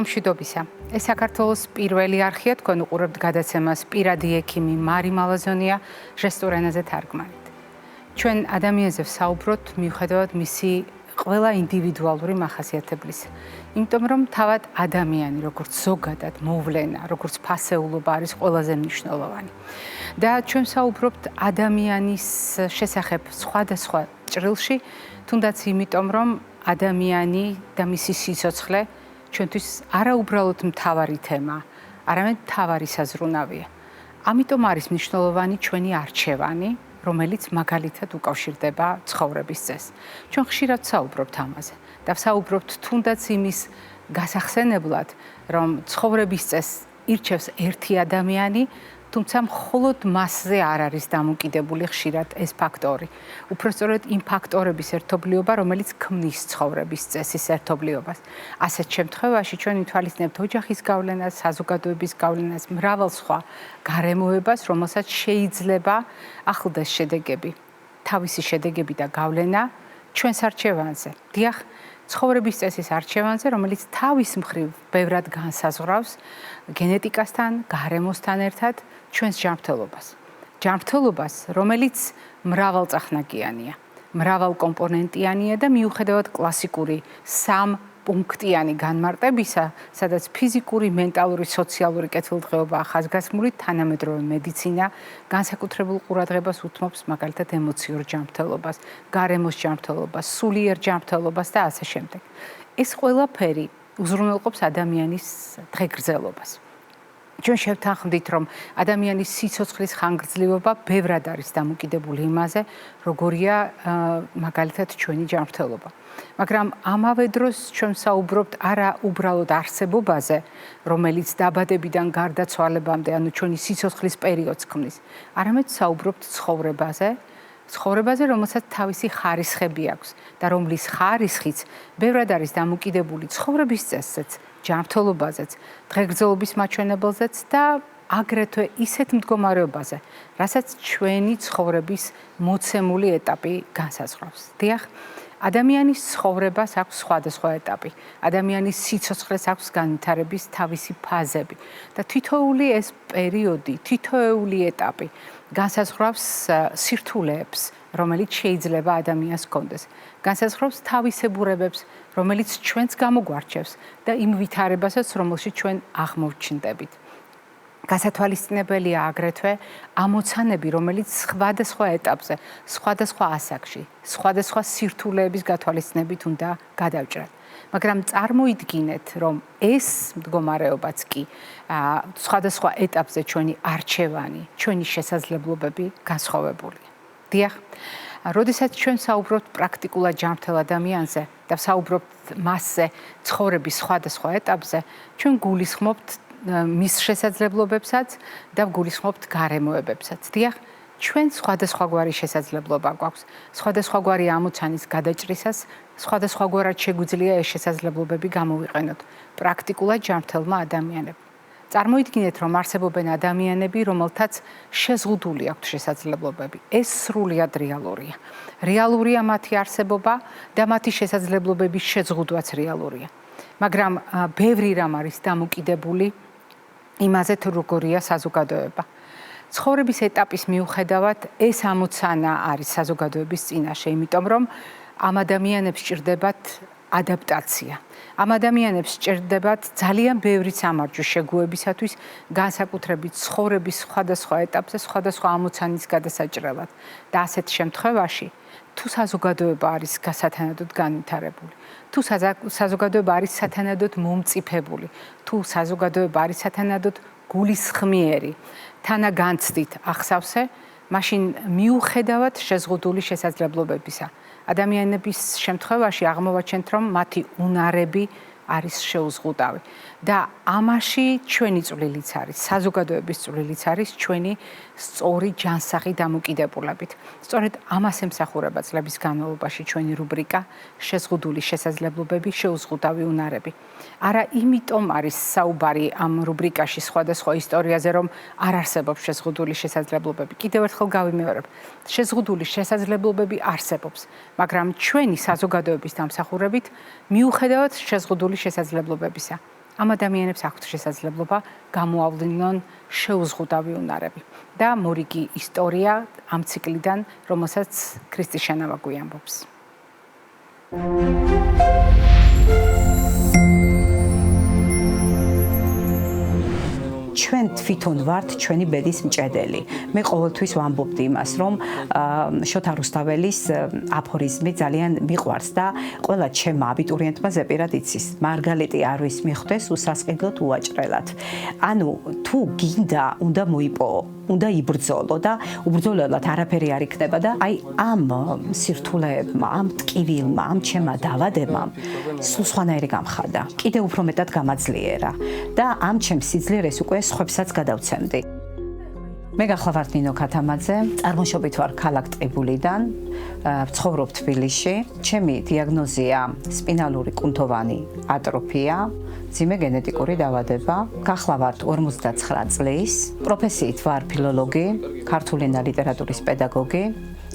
მშვიდობისა. ეს საქართველოს პირველი არხია, თქვენ უყურებთ გადაცემას პირადი ექიმი მარი მალაზონია ჟესტურ ენაზე თარგმანით. ჩვენ ადამიანზე ვსაუბრობთ მიუხედავად მისი ყველა ინდივიდუალური მახასიათებლისა. იმიტომ რომ თავად ადამიანი, როგორც ზოგადად მოვლენა, როგორც ფასეულობა არის ყველაზე მნიშვნელოვანი. და ჩვენ ვსაუბრობთ ადამიანის შესახებ სხვადასხვა ჭრილში, თუნდაც იმიტომ რომ ადამიანი და მისი სიცოცხლე ჩვენთვის არაუბრალოდ მთავარი თემა, არამედ მთავარი საზრუნავია. ამიტომ არის მნიშვნელოვანი ჩვენი არჩევანი, რომელიც მაგალითად უკავშირდება ცხოვრების წესს. ჩვენ ხშირად ვსაუბრობთ ამაზე და ვსაუბრობთ თუნდაც იმის გასახსენებლად, რომ ცხოვრების წესს ირჩევს ერთი ადამიანი, თუმცა მხოლოდ მასზე არ არის დამოკიდებული ხშირად ეს ფაქტორი. უпростоროდ იმ ფაქტორების ერთობლიობა, რომელიც ქმნის ცხოვრების წესის ერთობლიობას. ასეთ შემთხვევაში ჩვენ ვითვალისწინებთ ოჯახის გავლენას, საზოგადოების გავლენას, მრავალ სხვა გარემოებას, რომელსაც შეიძლება ახლდეს შედეგები, თავისი შედეგები და გავლენა ჩვენს არჩევანზე. დიახ, ცხოვრების წესის არჩევანზე, რომელიც თავის მხრივ ბევრად განსაზღვრავს გენეტიკასთან, გარემოსთან ერთად ჩვენს ჯანმრთელობას. ჯანმრთელობას, რომელიც მრავალწახნაგიანია, მრავალკომპონენტიანია და მიუხედავად კლასიკური სამპუნქტიანი განმარტებისა, სადაც ფიზიკური, მენტალური, სოციალური კეთილდღეობა ახასგასმული, თანამედროვე მედიცინა განსაკუთრებულ ყურადღებას უთმობს მაგალითად ემოციურ ჯანმრთელობას, გარემოს ჯანმრთელობას, სულიერ ჯანმრთელობას და ასე შემდეგ. ეს ყველაფერი უზრუნველყოფს ადამიანის დღეგრძელობას. ჩვენ შევთანხმდით, რომ ადამიანის სიცოცხლის ხანგრძლივობა ბევრად არის დამოკიდებული იმაზე, როგორია მაგალითად ჩვენი ჯანმრთელობა. მაგრამ ამავე დროს ჩვენ ვსაუბრობთ არა უბრალოდ არსებობაზე, რომელიც დაბადებიდან გარდაცვალებამდე, ანუ ჩვენი სიცოცხლის პერიოდს ქმნის, არამედ ვსაუბრობთ ცხოვრებაზე, რომელსაც თავისი ხარისხები აქვს და რომლის ხარისხიც ბევრად არის დამოკიდებული ცხოვრების წესზეც, ჯანმრთელობაზეც, დღეგრძელობის მაჩვენებელზეც და აგრეთვე ისეთ მდგომარეობაზე, რასაც ჩვენი ცხოვრების მოცემული ეტაპი განსაზღვრავს. დიახ, ადამიანის ცხოვრებას აქვს სხვადასხვა ეტაპი, ადამიანის სიცოცხლეს აქვს განვითარების თავისი ფაზები და თითოეული ეს პერიოდი, თითოეული ეტაპი განსაზღვრავს სირთულეებს, რომელიც შეიძლება ადამიანს ჰქონდეს. განსაზღვრავს თავისებურებებს, რომელიც ჩვენს გამოგვარჩევს და იმ ვითარებასაც, რომელშიც ჩვენ აღმოჩნდებით. გასათვალისწინებელია აგრეთვე ამოცანები, რომელიც სხვადასხვა ეტაპზე, სხვადასხვა ასაკში, სხვადასხვა სირთულეების გათვალისწინებით უნდა გადავჭრათ. მაგრამ წარმოიდგინეთ, რომ ეს მდგომარეობაც კი სხვადასხვა ეტაპზე ჩვენი არჩევანი, ჩვენი შესაძლებლობები განსხვავებულია. დიახ, როდესაც ჩვენ საუბრობთ პრაქტიკულად ჯანმრთელ ადამიანზე და ვსაუბრობთ მასზე ცხოვრების სხვადასხვა ეტაპზე, ჩვენ გულისხმობთ მის შესაძლებლობებსაც და გულისხმობთ გარემოებებსაც. დიახ, ჩვენ სხვადასხვაგვარი შესაძლებლობა გვაქვს, სხვადასხვაგვარი ამოცანის გადაჭრისას, სხვადასხვაგვარად შეგვიძლია ეს შესაძლებლობები გამოვიყენოთ პრაქტიკულად ჯანმრთელმა ადამიანებმა. წარმოიდგინეთ, რომ არსებობენ ადამიანები, რომელთაც შეზღუდული აქვთ შესაძლებლობები. ეს სრულიად რეალურია. რეალურია მათი არსებობა და მათი შესაძლებლობების შეზღუდვაც რეალურია. მაგრამ ბევრი რამ არის დამოკიდებული იმაზე, თუ როგორია საზოგადოება. ცხოვრების ეტაპის მიუხედავად ეს ამოცანა არის საზოგადოების წინაშე, იმიტომ რომ ამ ადამიანებს სჭირდებათ ადაპტაცია. ამ ადამიანებს სჭირდებათ ძალიან ბევრი სამარჯვო შეგუებისათვის, განსაკუთრებით ცხოვრების სხვადასხვა ეტაპზე, სხვადასხვა ამოცანის გადასაჭრელად. და ასეთ შემთხვევაში, თუ საზოგადოება არის გასათანადოდ განვითარებული, თუ საზოგადოება არის სათანადოდ მომწიფებული, თუ საზოგადოება არის სათანადოდ გულისხმიერი, თანაგანცდით ახსავსე, მაშინ მიუხედავად შეზღუდული შესაძლებლობებისა, ადამიანების შემთხვევაში აღმოვაჩენთ, რომ მათი უნარები არის შეუზღუდავი. და ამაში ჩვენი წვლილიც არის, საზოგადოების წვლილიც არის ჩვენი სწორი ჯანსაღი დამოკიდებულებით. სწორედ ამას ემსახურება წლების განმავლობაში ჩვენი რუბრიკა შეზღუდული შესაძლებლობები, შეუზღუდავი უნარები. არა იმიტომ არის საუბარი ამ რუბრიკაში სხვადასხვა ისტორიაზე, რომ არ არსებობს შეზღუდული შესაძლებლობები. კიდევ ერთხელ გავიმეორებ, შეზღუდული შესაძლებლობები არსებობს, მაგრამ ჩვენი საზოგადოების დამსახურებით, მიუხედავად შეზღუდული შესაძლებლობებისა, ამ ადამიანებს აქვთ შესაძლებლობა გამოავლინონ შეუზღუდავი უნარები და მორიგი ისტორია ამ ციკლიდან, რომელსაც ქრისტის შენავა გვიამბობს. ჩვენ თვითონ ვართ ჩვენი ბედის მჭედელი. მე ყოველთვის ვამბობდი იმას, რომ შოთა რუსთაველის აფორიზმი ძალიან მიყვარს და ყველა ჩემმა აბიტურიენტმა ზეპირად იცის. მარგალიტი არ ვის მიხვდეს უსასყიდლოდ უაჭრელად. ანუ თუ გინდა, უნდა მოიპოვო, უნდა იბრძოლო და უბრძოლებლად არაფერი არ იქნება და აი ამ სირთულეებმა, ამ ტკივილმა, ამ ჩემმა დავადებამ სულ სხვანაირი გამხადა. კიდევ უფრო მეტად გამაძლიერა და ამ ჩემს სიძლიერეს უკვე სხვებსაც გადავცემდი. მე გახლავართ ნინო ქათამაძე, წარმოშობით ვარ ქალაქ ტყიბულიდან, ვცხოვრობ თბილისში. ჩემი დიაგნოზია სპინალური კუნთოვანი ატროფია, მძიმე გენეტიკური დაავადება. გახლავართ 59 წლის. პროფესიით ვარ ფილოლოგი, ქართული ენა ლიტერატურის პედაგოგი.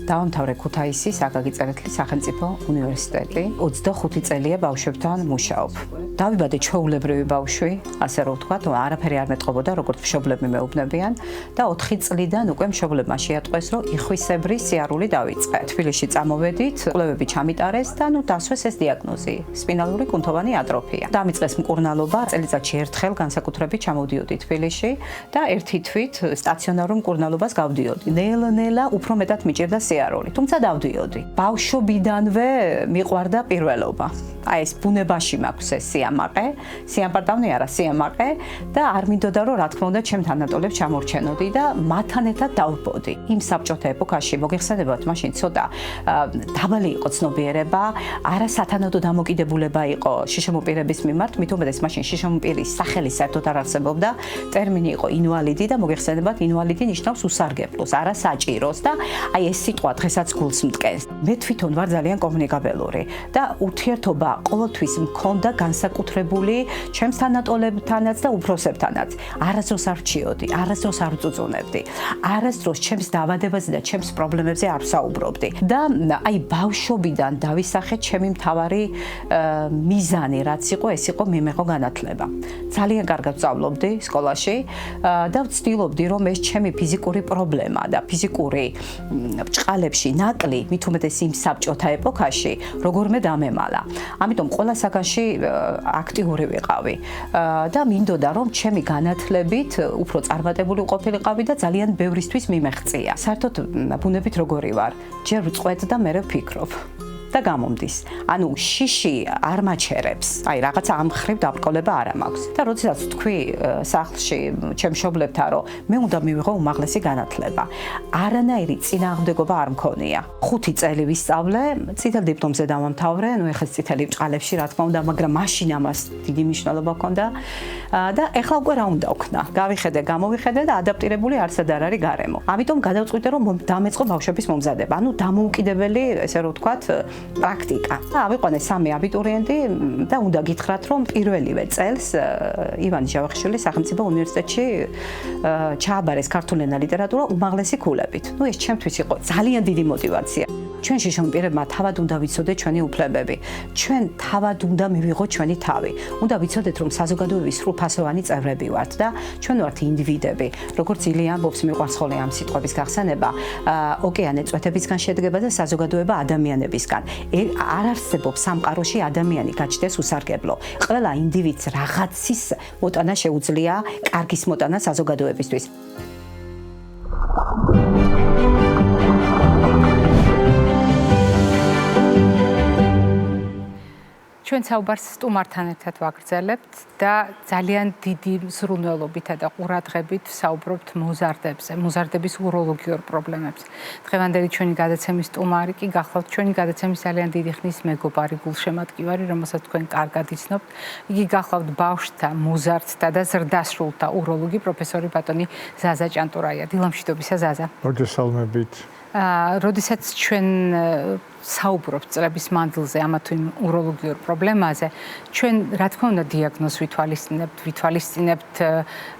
დავამთავრე ქუთაისის აკაკი წერეთლის სახელმწიფო უნივერსიტეტი. 25 წელია ბავშვებთან მუშაობ. დავიბადე ჩვეულებრივი ბავშვი, ასე რომ ვთქვათ, არაფერი არ მეტყობოდა, როგორც მშობლები მეუბნებიან და 4 წლიდან უკვე მშობლებმა შეატყვეს, რომ იხვისებრი სიარული დავიწყე. თბილისში წამოვედით, კვლევები ჩამიტარეს და დასვეს ეს დიაგნოზი, სპინალური კუნთოვანი ატროფია. დამიწყეს მკურნალობა, წელიწადში ერთხელ განსაკუთრებით ჩამოვდიოდი თბილისში და ერთი თვით სტაციონარულ მკურნალობას გავდიოდი. ნელა-ნელა უფრო მეტად მიჭირდა სიარული, თუმცა დავდიოდი. ბავშვობიდანვე მიყვარდა პირველობა. აი ეს ბუნებაში მაქვს ეს სიამპარტავნი არა სიამაყე და არ მინდოდა რომ რა თქმა უნდა ჩემ თანატოლებს ჩამორჩენოდი და მათთან ერთად დავბოდი. იმ საბჭოთა ეპოქაში მოგეხსენებათ, მაშინ ცოტა დაბალი იყო ცნობიერება, არასათანადო დამოკიდებულება იყო შიშომოპირების მიმართ, მით უმეტეს მაშინ შიშომოპირის სახელი საერთოდ არ არსებობდა, ტერმინი იყო ინვალიდი და მოგეხსენებათ, ინვალიდი ნიშნავს უსარგებლოს, არასაჭიროს და აი ეს სიტყვა დღესაც გულს მტკენს. მე თვითონ ვარ ძალიან კომუნიკაბელური და ურთიერთობა ყოველთვის მქონდა განსაკუთრებული ჩემს თანატოლებთანაც და უფროსებთანაც. არასდროს არ რჩიოდი, არასდროს არ უწუწუნებდი, არასდროს ჩემს დაავადებაზე და ჩემს პრობლემებზე არ ვსაუბრობდი. და აი ბავშვობიდან დავისახე ჩემი მთავარი მიზანი, რაც იყო, ეს იყო მიმეღო განათლება. ძალიან კარგად ვსწავლობდი სკოლაში და ვცდილობდი, რომ ეს ჩემი ფიზიკური პრობლემა და ფიზიკური ბრჭყალებში ნაკლი, მით უმეტეს იმ საბჭოთა ეპოქაში, როგორმე დამემალა. ამიტომ ყველა საგანში აქტიური ვიყავი და მინდოდა რომ ჩემი განათლებით უფრო წარმატებული ყოფილიყავი და ძალიან ბევრისთვის მიმეღწია. საერთოდ ბუნებით როგორი ვარ, ჯერ ვწყვეტ და მერე ვფიქრობ. და გამომდის. ანუ შიში არ მაჩერებს. აი რაღაცა ამ ხრივ დაბრკოლება არ მაქვს. და როდესაც თქვი სახლში ჩემ მშობლებთან, რომ მე უნდა მივიღო უმაღლესი განათლება, არანაირი წინააღმდეგობა არ მქონია. 5 წელი ვისწავლე, წითელ დიპლომზე დავამთავრე, ნუ ეხლა წითელი ბრჭყალებში რა თქმა უნდა, მაგრამ მაშინ ამას დიდი მნიშვნელობა ჰქონდა და ეხლა უკვე რა უნდა ვქნა. გავიხედე, გამოვიხედე და ადაპტირებული არცად არ არის გარემო. ამიტომ გადავწყვიტე რომ დამეწყო ბავშვების მომზადება. ანუ დამოუკიდებელი, ესე რომ ვთქვათ, პრაქტიკა. ავიყვანე 3 აბიტურიენტი და უნდა გითხრათ, რომ პირველივე წელს ივანე ჯავახიშვილის სახელმწიფო უნივერსიტეტში ჩააბარეს ქართული ენა ლიტერატურა უმაღლესი ქულებით. ნუ ეს ჩემთვის იყო ძალიან დიდი мотиваცია. ჩვენ შიშომპირებმა თავად უნდა ვიცოდეთ ჩვენი უფლებები. ჩვენ თავად უნდა მივიღოთ ჩვენი თავი. უნდა ვიცოდეთ, რომ საზოგადოების სრულფასოვანი წევრები ვართ და ჩვენ ვართ ინდივიდები. როგორც ილია ამბობს, მიყვარს ხოლმე ამ სიტყვების გახსენება, ოკეანე წვეთებისგან შედგება და საზოგადოება ადამიანებისგან. არ არსებობს სამყაროში ადამიანი გაჩნდეს უსარგებლო. ყველა ინდივიდს რაღაცის მოტანა შეუძლია, კარგის მოტანა საზოგადოებისთვის. ჩვენ საუბარს სტუმართან ერთად ვაგრძელებთ და ძალიან დიდი მზრუნველობითა და ყურადღებით საუბრობთ მოზარდების უროლოგიურ პრობლემებზე. დღევანდელი ჩვენი გადაცემის სტუმარი კი გახლავთ ჩვენი გადაცემის ძალიან დიდი ხნის მეგობარი, გულშემატკივარი, რომელსაც თქვენ კარგად იცნობთ. იგი გახლავთ ბავშვთა, მოზარდთა და ზრდასრულთა უროლოგი პროფესორი ბატონი ზაზა ჭანტურაია. დილამშვიდობისა ზაზა. მოგესალმებით. როდესაც ჩვენ საუბრობთ წლების მანძილზე ამა თუ იმ უროლოგიურ პრობლემაზე, ჩვენ რა თქმა უნდა დიაგნოზს ვითვალისწინებთ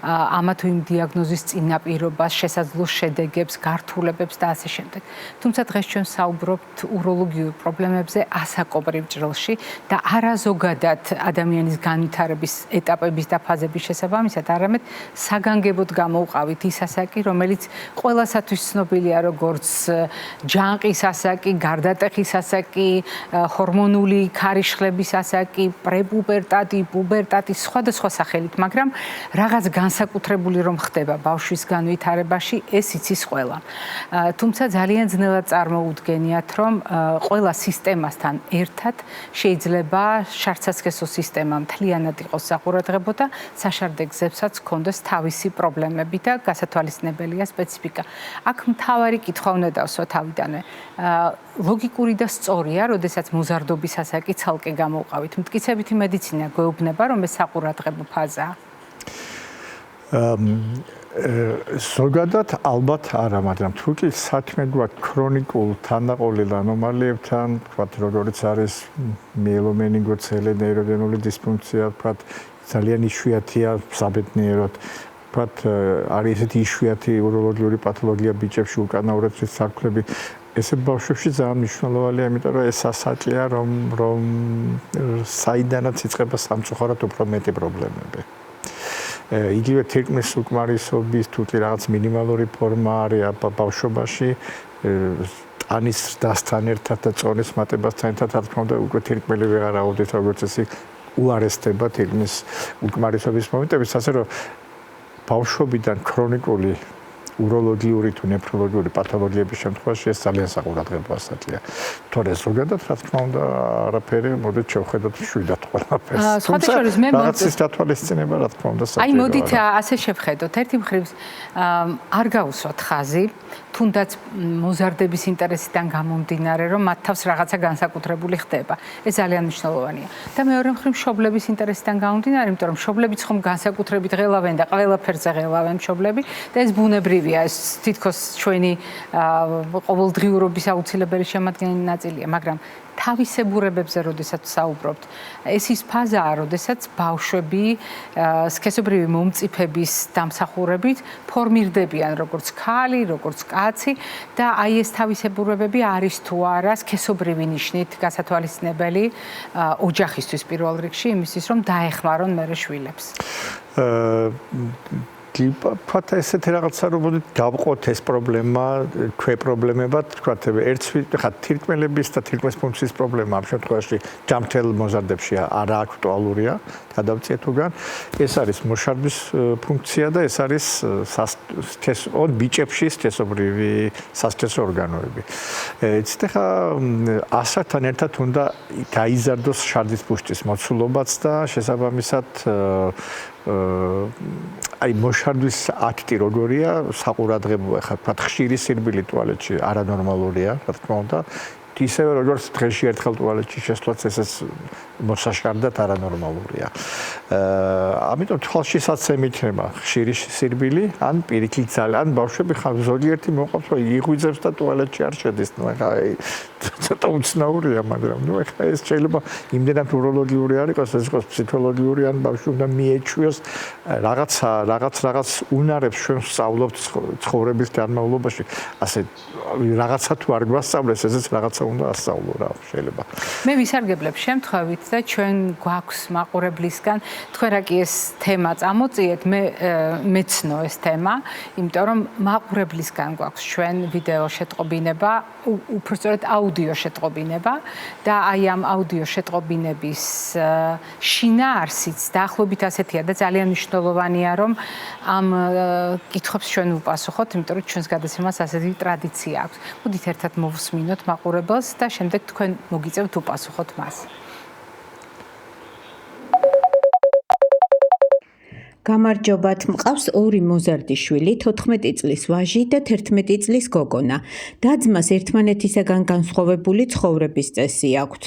ამა თუ იმ დიაგნოზის წინაპირობას, შესაძლო შედეგებს, გართულებებს და ასე შემდეგ. თუმცა დღეს ჩვენ საუბრობთ უროლოგიურ პრობლემებზე ასაკობრივ ჭრილში და არა ზოგადად ადამიანის განვითარების ეტაპების და ფაზების შესაბამისად, არამედ საგანგებოდ გამოვყავით ის ასაკი, რომელიც ყველასათვის ცნობილია როგორც ჯანყის ასაკი, გარდატეხის ასაკი, ჰორმონული ქარიშხლების ასაკი, პრეპუბერტატი, პუბერტატი, სხვადასხვა სახელით, მაგრამ რაღაც განსაკუთრებული რომ ხდება ბავშვის განვითარებაში, ეს იცის ყველა. თუმცა ძალიან ძნელად წარმოუდგენიათ, რომ ყველა სისტემასთან ერთად შეიძლება შარცასქესო სისტემა მთლიანად იყოს საყურადღებო და საშარდე გზებსაც ჰქონდეს თავისი პრობლემები და გასათვალისწინებელია სპეციფიკა. აქ მთავარი კითხვა უნდა დავსვა თავიდანვე. ლოგიკური და სწორია, როდესაც მოზარდობის ასაკი ცალკე გამოვყავით. მტკიცებითი მედიცინა გვეუბნება, რომ ეს საყურადღებო ფაზაა. ზოგადად ალბათ არა, მაგრამ თუ კი საქმე გვაქვს ქრონიკულ თანაყოლილ ანომალიებთან, ვთქვათ, როგორც არის მიელომენინგოცელი ნეიროგენული დისფუნქცია, ვთქვათ, ძალიან იშვიათია საბედნიეროდ, ვთქვათ, არის ესეთი იშვიათი უროლოგიური პათოლოგია ბიჭებში, უკანაურებლის სარქლები. ესე ბავშვებში ძალიან მნიშვნელოვანია, იმიტომ რომ ეს ასაკია, რომ საიდანაც იწყება სამწუხაროდ უფრო მეტი პრობლემები. იგივე თირკმლის უკმარისობის თუ კი რაღაც მინიმალური ფორმა არის ბავშვობაში, ტანის ზრდასთან ერთად და წონის მატებასთან ერთად, რა თქმა უნდა, უკვე თირკმელი ვეღარ აუდით, როგორც ესე უარესდება თირკმლის უკმარისობის მომენტებიც, ასე რომ ბავშვობიდან ქრონიკული უროლოგიური თუ ნეფროლოგიური პათოლოგიების შემთხვევაში ეს ძალიან საყურადღებო ასაკია. თორე ზოგადად, რა თქმა უნდა, არაფერი, მოდით შევხედოთ შვიდად ყველაფერს. თუმცა რაღაცის დათვალისწინება, რა თქმა უნდა, საჭიროა. აი, მოდით ასე შევხედოთ. ერთი მხრივ არ გაუსვათ ხაზი, თუნდაც მოზარდების ინტერესიდან გამომდინარე, რომ მათ თავს რაღაცა განსაკუთრებული ხდება. ეს ძალიან მნიშვნელოვანია. და მეორე მხრივ მშობლების ინტერესიდან გამომდინარე, იმიტომ რომ მშობლებიც ხომ განსაკუთრებით ღელავენ და ყველაფერზე ღელავენ მშობლები და ეს ბუნებრივია. ეს თითქოს ჩვენი ყოველდღიურობის აუცილებელი შემადგენელი ნაწილია, მაგრამ თავისებურებებზე, როდესაც საუბრობთ, ეს ის ფაზაა, როდესაც ბავშვები სქესობრივი მომწიფების დამსახურებით ფორმირდებიან როგორც ქალი, როგორც კაცი და აი ეს თავისებურებები არის თუ არა სქესობრივი ნიშნით გასათვალისწინებელი ოჯახისთვის პირველ რიგში იმისთვის, რომ დაეხმარონ მერე შვილებს. ვთქვათ, ესეთი რაღაცა, რომ გავყოთ ეს პრობლემა, პრობლემებად, ვთქვათ, ერთს ხა თირკმელების და თირკმლის ფუნქციის პრობლემა ამ შემთხვევაში ჯამთელ მოზარდებში არა აქტუალურია, გადავწიეთ უგან. ეს არის მოშარდის ფუნქცია და ეს არის ბიჭებში სქესობრივი სასქესო ორგანოები. იცით, ხა ასაკთან ერთად უნდა გაიზარდოს შარდის ბუშტის მოცულობაც და შესაბამისად აი მოშარდის აქტი როგორია საყურადღებოა ხა თქვა ხშირი სირბილი ტუალეტში არანორმალურია რა თქმა უნდა ისევე როგორც დღეში ერთხელ ტუალეტში შესვლაც ესეც მოსაშარდად არანორმალურია. ამიტომ თვალშისაცემი იქნება ხშირი სირბილი ან პირიქით ძალიან ბავშვები ხარ ზოგიერთი მოყავს რომ იღვიძებს და ტუალეტში არ შედის. ნუ ხა ცოტა უცნაურია, მაგრამ ნუ ხა ეს შეიძლება იმდენად უროლოგიური არ იყოს, ეს იყოს ფსიქოლოგიური ან ბავშვი უნდა მიეჩვიოს რაღაც უნარებს ჩვენ ვსწავლობთ ცხოვრების განმავლობაში. ასე რაღაცა თუ არ გვასწავლეს, ესეც რაღაცა უნდა ასწავლო რა შეიძლება. მე ვისარგებლებ შემთხვევით და ჩვენ გვაქვს მაყურებლისგან თქვენ რა კი ეს თემა წამოწიეთ, მეცნო ეს თემა, იმიტომ რომ მაყურებლისგან გვაქვს ჩვენ ვიდეო შეტყობინება, უпростоრად აუდიო შეტყობინება და აი ამ აუდიო შეტყობინების შინაარსიც დაახლოებით ასეთია და ძალიან მნიშვნელოვანია რომ ამ კითხვებს ჩვენ ვუპასუხოთ, იმიტომ რომ ჩვენს გადაცემას ასეთი ტრადიცია აქვს. მოდით ერთად მოვუსმინოთ მაყურებელს და შემდეგ თქვენ მოგიწევთ უპასუხოთ მას. გამარჯობათ, მყავს ორი მოზარდიშვილი, 14 წლის ვაჟი და 11 წლის გოგონა. და-ძმას ერთმანეთისაგან განსხვავებული ცხოვრების წესი აქვთ.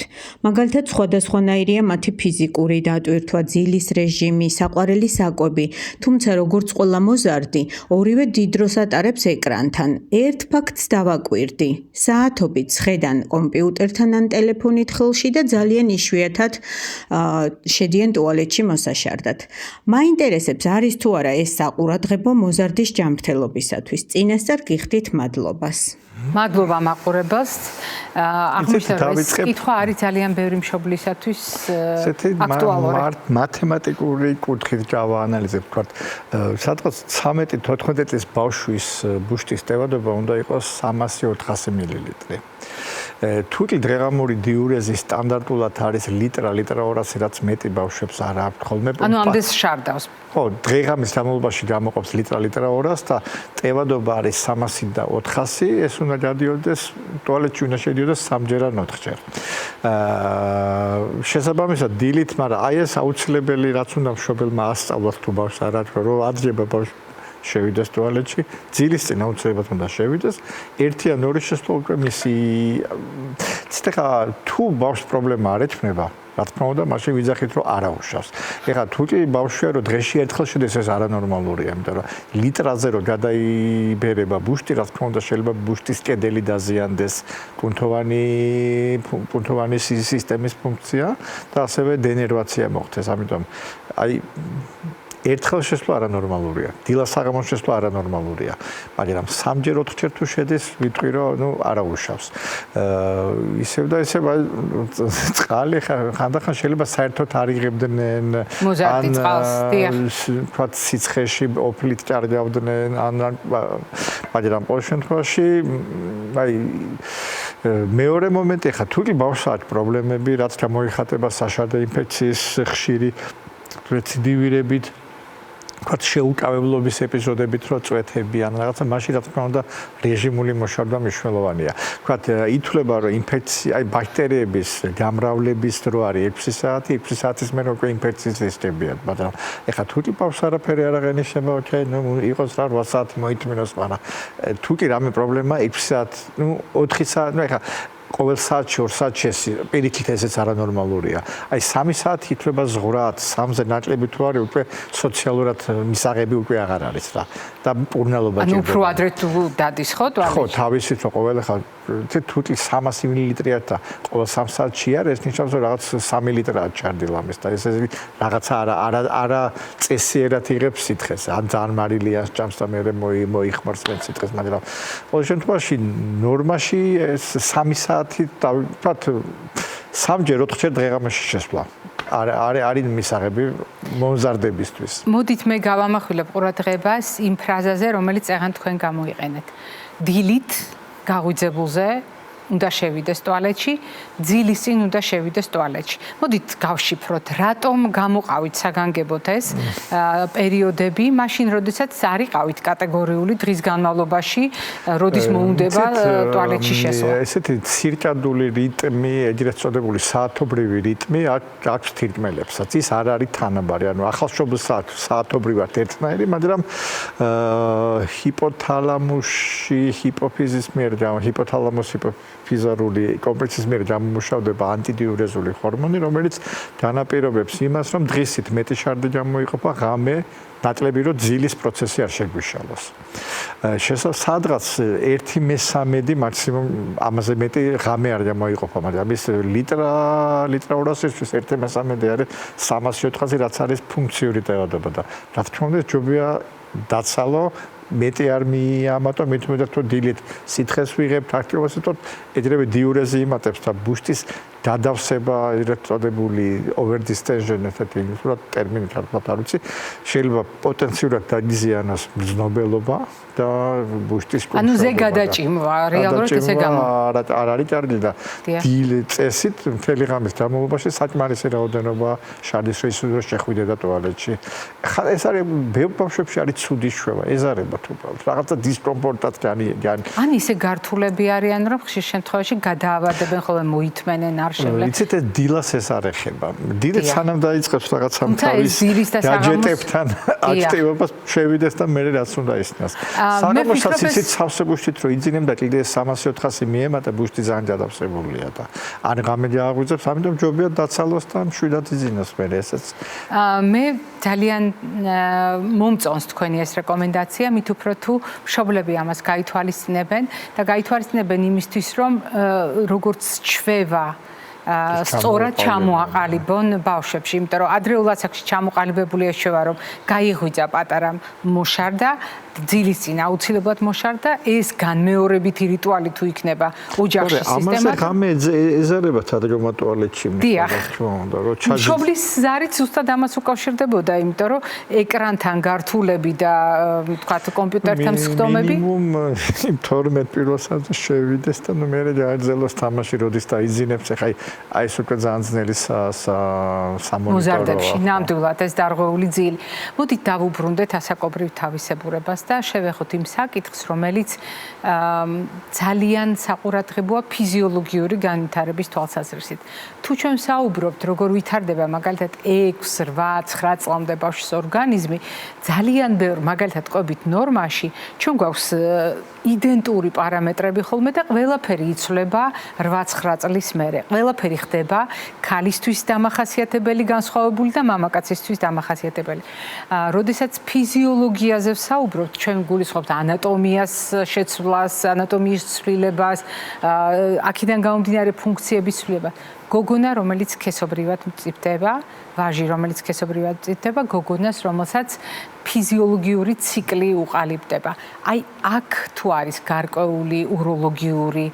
მაგალითად, სხვადასხვანაირია მათი ფიზიკური დატვირთვა, ძილის რეჟიმი, საყვარელი საკვები, თუმცა როგორც ყველა მოზარდი, ორივე დიდ დროს ატარებს ეკრანთან. ერთ ფაქტს დავაკვირდი. საათობით ცხედან კომპიუტერთან ან ტელეფონით ხელში და ძალიან იშვიათად შედიან ტუალეტში მოსაშარდად. მაინტერესებს არის თუ არა ეს საყურადღებო მოზარდის ჯანმრთელობისათვის. წინასწარ გიხდით მადლობას. მადლობა მაყურებელს. აღმოჩნდა რომ ეს კითხვა არის ძალიან ბევრი მშობლისათვის აქტუალური. მათემატიკური კუთხით გავაანალიზებ, ვთქვათ, სადღაც 13-14 წლის ბავშვის ბუშტის ტევადობა უნდა იყოს 300-400 მილილიტრი. თუკი დღეღამური დიურეზი სტანდარტულად არის ლიტრა 200, რაც მეტი ბავშვებს არ აქვს ხოლმე. ანუ ამდენს შარდავს. ხო, დღეღამის განმავლობაში გამოყოფს ლიტრა 200 და ტევადობა არის 300 და 400, ეს უნდა გადიოდეს ტუალეტში უნდა შედიოდეს 3-ჯერ ან 4-ჯერ. შესაბამისად დილით, მაგრამ აი ეს აუცილებელი რაც უნდა მშობელმა ასწავლოს თუ ბავშვს არ აქვს, რომ აძიება ბავშვი შევიდეს ტუალეტში, ძილის წინ აუცილებლად უნდა შევიდეს, ერთი ან ორი შესვლა უკვე მისი ცოტა თუ ბავშვს პრობლემა არ ეჩვენება, რა თქმა უნდა, მაშინ ვიძახით რომ არა უშავს. ეხლა თუკი ბავშვია რომ დღეში ერთხელ შედეს ეს არანორმალურია, იმიტომ რომ ლიტრაზე რომ გადაიბერება ბუშტი, რა თქმა უნდა შეიძლება ბუშტის კედელი დაზიანდეს, კუნთოვანი სისტემის ფუნქცია და ასევე დენერვაცია მოხდეს, ამიტომ აი ერთხელ შესვლა არანორმალურია. დილას საღამოს შესვლა არანორმალურია. მაგრამ 3-ჯერ 4-ჯერ თუ შედის, ვიტყვი რომ არა უშავს. ისევ და ისევ წყალი ხანდახან შეიძლება საერთოდ არ იღებდნენ მოზარდი წყალს, დიახ. თქვა სიცხეში ოფლით ჭარბავდნენ ან მაგრამ ყოველ შემთხვევაში აი მეორე მომენტი ხა თუკი ბავშვს აქვს პრობლემები, რაც გამოიხატება საშარდე ინფექციის ხშირი რეციდივირებით ვთქვათ, შეუკავებლობის ეპიზოდებით, რომ წვეთები ან რაღაცა, მაშინ რა თქმა უნდა, რეჟიმული მოშარდა მნიშვნელოვანია. ვთქვათ, ითვლება, რომ ინფექცია, აი ბაქტერიების გამრავლების დრო არის 6 საათი, 6 საათის მერე უკვე ინფექციის რისკებია, მაგრამ ეხლა თუკი ბავშვს არაფერი არ აღენიშნება, ოკეი, ნუ იყოს რა 8 საათი მოითმინოს, მაგრამ თუკი რამე პრობლემა 6 საათი, ნუ 4 საათი, ნუ ეხლა ყოველ საათში 2 საათში პირიქით ესეც არანორმალურია. აი 3 საათი ითვლება ზღვრად, 3-ზე ნაკლები თუ არის უკვე სოციალურად მისაღები უკვე აღარ არის რა. და პურნალობა ჭირდება. ანუ უფრო ადრე თუ დადის ხო ტუალეტში? ხო, თავისით რომ ყოველ ხალ თუთი 300 მილiliტრია და ყოველ 3 საათში არის, ეს ნიშნავს რომ რაღაც 3 ლიტრაა ჩარდილამის და ეს რაღაცა არა წესიერად იღებს სითხეს. ან ძალიან მარილია ჭამს და მე მოიხმარს მე სითხეს, მაგრამ ყოველ შემთხვევაში ნორმაში ეს 3 საათი ვთქვათ 3-ჯერ 4-ჯერ დღეღამაში შესვლა. არის მისაღები მომზარდებისთვის. მოდით მე გავამახვილებ ყურადღებას იმ ფრაზაზე, რომელიც წეგან თქვენ გამოიყენეთ. დილით გაღვიძებულზე უნდა შევიდეს ტუალეტში, ძილის წინ უნდა შევიდეს ტუალეტში. მოდით გავშიფროთ, რატომ გამოყავით საგანგებოდ ეს პერიოდები, მაშინ როდესაც არიყავით კატეგორიული დღის განმავლობაში, როდის მოუნდება ტუალეტში შესვლა. ესეთი ცირკადული რიტმი, ეგრეთ წოდებული საათობრივი რიტმი აქვს თირკმელებსაც. ის არ არის თანაბარი, ანუ ახალშობილს საათობრივად ერთნაირი, მაგრამ ჰიპოთალამუსში, ჰიპოფიზის მიერ ფიზარული კომპლექსის მიერ გამომუშავდება ანტიდიურეზული ჰორმონი, რომელიც განაპირობებს იმას, რომ დღისით მეტი შარდი გამოიყოფა, ღამე ნაკლები რომ ძილის პროცესი არ შეგვიშალოს. სადღაც 1/3 მაქსიმუმ ამაზე მეტი ღამე არ გამოიყოფა, მაგრამ ის ლიტრა 200-ისთვის 1/3 არის 300-400, რაც არის ფუნქციური ტევადობა და რა თქმა უნდა ჯობია დაცალო მეტი არ მიამატო, მithumedat რომ დილით სითხეს ვიღებთ, აქტივობას ვიტყოთ, ეძრევე დიურეზი იმატებს და ბუშტის გადავსება, ეგრეთ წოდებული overdistension ესეთი უბრალოდ ტერმინით არ ვიცი, შეიძლება პოტენციურად დაგიზიანოს მზნობელობა და ბუშტის კუნთოვნება. ანუ ზე გადაჭიმვა, რეალურად ესე გამო. არ არის კარგი და წესით მთელი ღამის განმავლობაში საკმარისი რაოდენობა შარდის შეხვიდე და ტუალეტში. ხა ეს არის ბევრ ბავშვებში არის ცუდი შვება, ეზარება. უბრალოდ რაღაცა დისკომფორტად განი ან ისე გართულები არიან რომ ხშირ შემთხვევაში გადაავადებენ ხოლმე მოითმენენ არ შევლენ იცით ეს დილას ეს არ ეხება დილით სანამ დაიწყებს რაღაცა თავის გაჯეტებთან აქტივობას შევიდეს და მე რაც უნდა ისნას საგამოსაც ისიც სავსებუშით რომ იძინებ და კიდე 300-400 მიემატა ბუშტი ძალიან ჯადავსებულია და ან ღამე გააღვიძებს ამიტომ ჯობია დაცალოს და მშვიდად იძინოს მე ესეც მე ძალიან მომწონს თქვენი ეს რეკომენდაცია მით უფრო თუ მშობლები ამას გაითვალისწინებენ და გაითვალისწინებენ იმისთვის რომ როგორც ჩვევა სწორად ჩამოაყალიბონ ბავშვებში, იმიტომ რომ ადრეულ ასაკში ჩამოყალიბებული ეშევა რომ გაიღვიძა პატარა მოშარდა, ძილის წინ აუცილებლად მოშარდა, ეს განმეორებითი რიტუალი თუ იქნება ოჯახში სისტემატურად. ამაზე ღამე ეზარებათ ადრეულ ტუალეტში მშობლის ზარით ზუსტად ამას უკავშირდებოდა, იმიტომ რომ ეკრანთან გართულები და ვთქვათ კომპიუტერთან სხდომები მინიმუმ 12 პირველ საათზე შევიდეს და ნუ მე გააძელოს თამაში როდის დაიძინებს, ეხლა აი ეს უკვე ძალიან ძნელი სამონიტოროა. მოზარდებში ნამდვილად ეს დარღვეული ძილი. მოდით დავუბრუნდეთ ასაკობრივ თავისებურებას და შევეხოთ იმ საკითხს, რომელიც ძალიან საყურადღებოა ფიზიოლოგიური განვითარების თვალსაზრისით. თუ ჩვენ საუბრობთ, როგორ ვითარდება მაგალითად 6, 8, 9 წლამდე ბავშვის ორგანიზმი, ძალიან ბევრ მაგალითად ყვებით ნორმაში ჩვენ გვაქვს იდენტური პარამეტრები ხოლმე და ყველაფერი იცვლება 8-9 წლის მერე. ყველაფერი ხდება ქალისთვის დამახასიათებელი განსხვავებული და მამაკაცისთვის დამახასიათებელი. როდესაც ფიზიოლოგიაზე ვსაუბრობთ, ჩვენ გულისხმობთ ანატომიას შეცვლას, ანატომიის ცვლილებას, აქედან გამომდინარე ფუნქციების ცვლილებას. გოგონა, რომელიც სქესობრივად მწიფდება, ვაჟი, რომელიც სქესობრივად მწიფდება, გოგონას, რომელსაც ფიზიოლოგიური ციკლი უყალიბდება. აი, აქ თუ არის გარკვეული უროლოგიური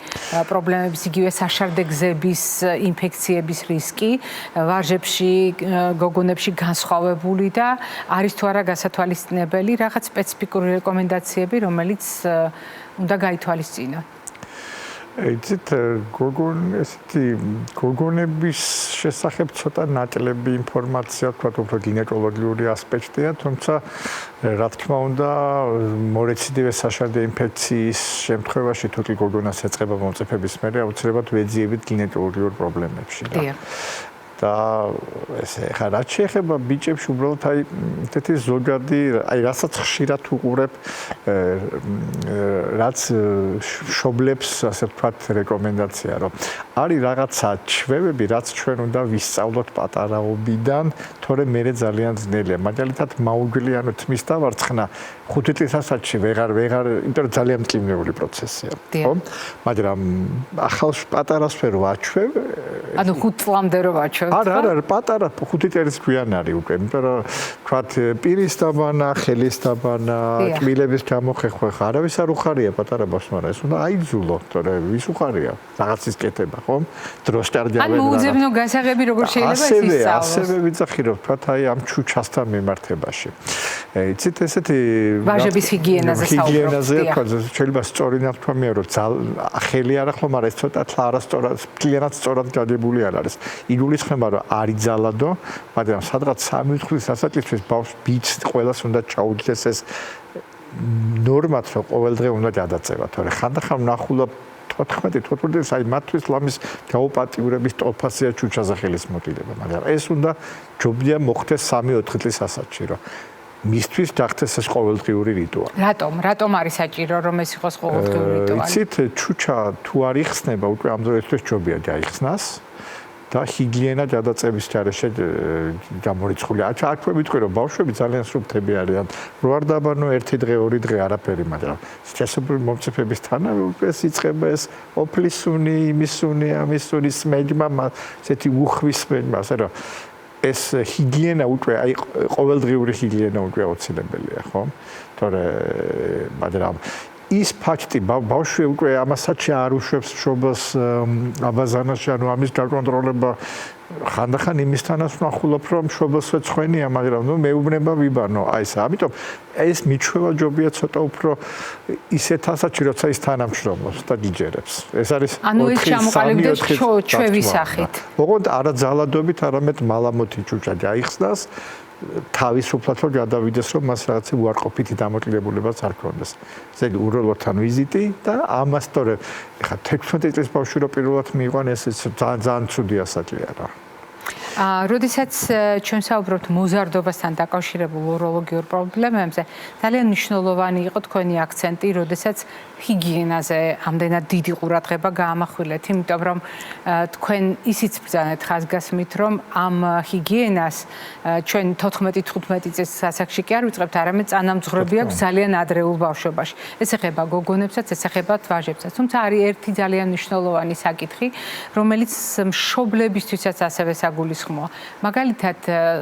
პრობლემების, იგივე საშარდე გზების ინფექციების რისკი, ვაჟებში, გოგონებში განსხვავებული და არის თუ არა გასათვალისწინებელი რაღაც სპეციფიკური რეკომენდაციები, რომელიც უნდა გაითვალისწინოთ. იცით გოგონების შესახებ ცოტა ნაკლები ინფორმაცია, თქვათ უფრო გინეკოლოგიური ასპექტია, თუმცა რა თქმა უნდა მორეციდივე საშარდე ინფექციის შემთხვევაში თუ კი გოგონას ეწყება მომწიფების მერე აუცილებლად ვეძიებით გინეკოლოგიურ პრობლემებში და ესე ხა რაც შეეხება ბიჭებს უბრალოდ აი ესეთი ზოგადი აი რასაც ხშირად უყურებ რაც მშობლებს ასე ვთქვათ რეკომენდაცია რომ არის რაღაცა ჩვევები რაც ჩვენ უნდა ვისწავლოთ პატარაობიდან თორემ მერე ძალიან ძნელია მაგალითად მაუგლიანო თმის დავარცხნა 5 წლის ასაკში ვეღარ იმიტომ რომ ძალიან მტკივნეული პროცესია ხო მაგრამ ახალ პატარას ვერ ვაჩვევ ანუ 5 წლამდე რო ვაჩვევ არა პატარა 5 წელს გვიან არის უკვე იმიტომ რომ თქვათ პირის დაბანა ხელის დაბანა კბილების გამოხეხვე არავის არ უხარია პატარა ბავშვს მაგრამ ეს უნდა აიძულო თორემ ვის უხარია რაღაცის კეთება ხო დროს წარდიავენ ან მოუძებნო გასაღები როგორ შეიძლება ეს ისწავლოს ასევე ვიძახირო თქვათ აი ამ ჩუჩასთან მიმართებაში იცით ესეთი ვაჟების ჰიგიენაზე საუბრობთ შეიძლება სწორი ნათქვა მიარო რომ ხელი არ ახლა მაგრამ ეს ცოტა არასწორად კლიანად სწორად გადებული არ არის იგულისხმება რომ არ იძალადო მაგრამ სადღაც 3 წლის ასაკისთვის ბავშვს ბიჭს ყველას უნდა ჩაუდგეს ეს ნორმად რომ ყოველდღე უნდა გადაწევა თორე ხანდახან ნახულა 14 აი მათთვის ლამის გაუპატიურების ტოლფასია ჩუჩაზე ხელის მოტილება მაგრამ ეს უნდა ჯობია მოხდეს 3-4 წლის ასაკში რომ მისთვის დახტეს ეს ყოველდღიური რიტუალი. რატომ არის საჭირო რომ ეს იყოს ყოველდღიური რიტუალი? იცით, ჩუჩა თუ არ იხსნება, უკვე ამ დროისთვის ჯობია გაიხსნას და ჰიგიენა გადაწების ჯარეშე გამორიცხული. აქვე ვიტყვი რომ ბავშვები ძალიან სრუფთები არიან. რო არ დაბანო 1 დღე, 2 დღე არაფერი, მაგრამ სქესობრივი მომწიფების თანავე უკვე იწყება ეს ოფლისუნი, იმისუნი, ამისუნი, სმეჯმა, ესეთი უხვის სმეჯმა, ასე რომ ეს ჰიგიენა უკვე აი ყოველდღიური ჰიგიენა უკვე აუცილებელია, ხო? თორე მაგრამ ის ფაქტი ბავშვი უკვე ამასაც არ უშვებს მშობელს აბაზანაში, ანუ ამის გაკონტროლება ხანდახან იმისთანაც ვნახულობ რომ მშობელს ვეცხვენია, მაგრამ ნუ მეუბნება ვიბანო, აი ეს, ამიტომ ეს მიჩვევა ჯობია ცოტა უფრო ისეთ ასაკში, როცა ის თანამშრომლობს და გიჯერებს. ეს არის ანუ ეს ჩამოყალიბდეს ჩვევის სახით. ოღონდ არა ძალადობით, არამედ მალამოთი ჩუჩა გაიხსნას თავისუფლად რომ გადავიდეს, რომ მას რაღაცა უარყოფითი დამოკიდებულებაც არ ქონდეს. ზეგი უროლოგთან ვიზიტი და ამასთორე ხა 16 წლის ბავშვი რო პირველად მიიყვან, ეს ძალიან ცუდი ასაკია რა. როდესაც ჩვენ საუბრობთ მოზარდობასთან დაკავშირებულ უროლოგიურ პრობლემებზე, ძალიან მნიშვნელოვანი იყო თქვენი აქცენტი, როდესაც ჰიგიენაზე ამდენად დიდი ყურადღება გაამახვილეთ, იმიტომ რომ თქვენ ისიც ბრძანეთ ხაზგასმით, რომ ამ ჰიგიენას ჩვენ 14-15 წლის ასაკში კი არ ვიწყებთ, არამედ წანამძღვრები აქვს ძალიან ადრეულ ბავშვობაში. ეს ეხება გოგონებსაც, ეს ეხება ვაჟებსაც. თუმცა არის ერთი ძალიან მნიშვნელოვანი საკითხი, რომელიც მშობლებისთვისაც ასევე საგულისხმოა. მაგალითად,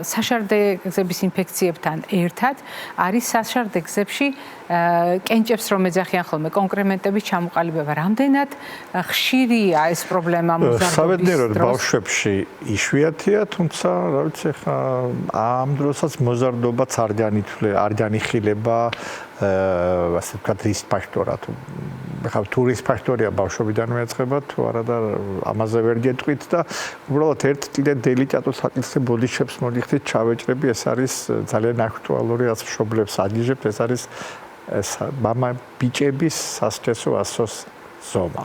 საშარდე გზების ინფექციებთან ერთად არის საშარდე გზებში კენჭებს რომ ეძახიან ხოლმე კონკრემენტების ჩამოყალიბება. რამდენად ხშირია ეს პრობლემა მოზარდობის დროს? საბედნიეროდ ბავშვებში იშვიათია, თუმცა რა ვიცი ხა ამ დროსაც მოზარდობაც არ განიხილება ასე ვთქვათ რის ფაქტორად. ხა თუ რის ფაქტორია ბავშვობიდან მეწყება თუ არა და ამაზე ვერ გეტყვით და უბრალოდ ერთ კიდე დელიკატურ საკითხზე ბოდიშებს მოდიხდით ჩავეჭრები, ეს არის ძალიან აქტუალური, რაც მშობლებს აგიჟებთ, ეს არის მამა ბიჭების სასქესო ასოს ზომა.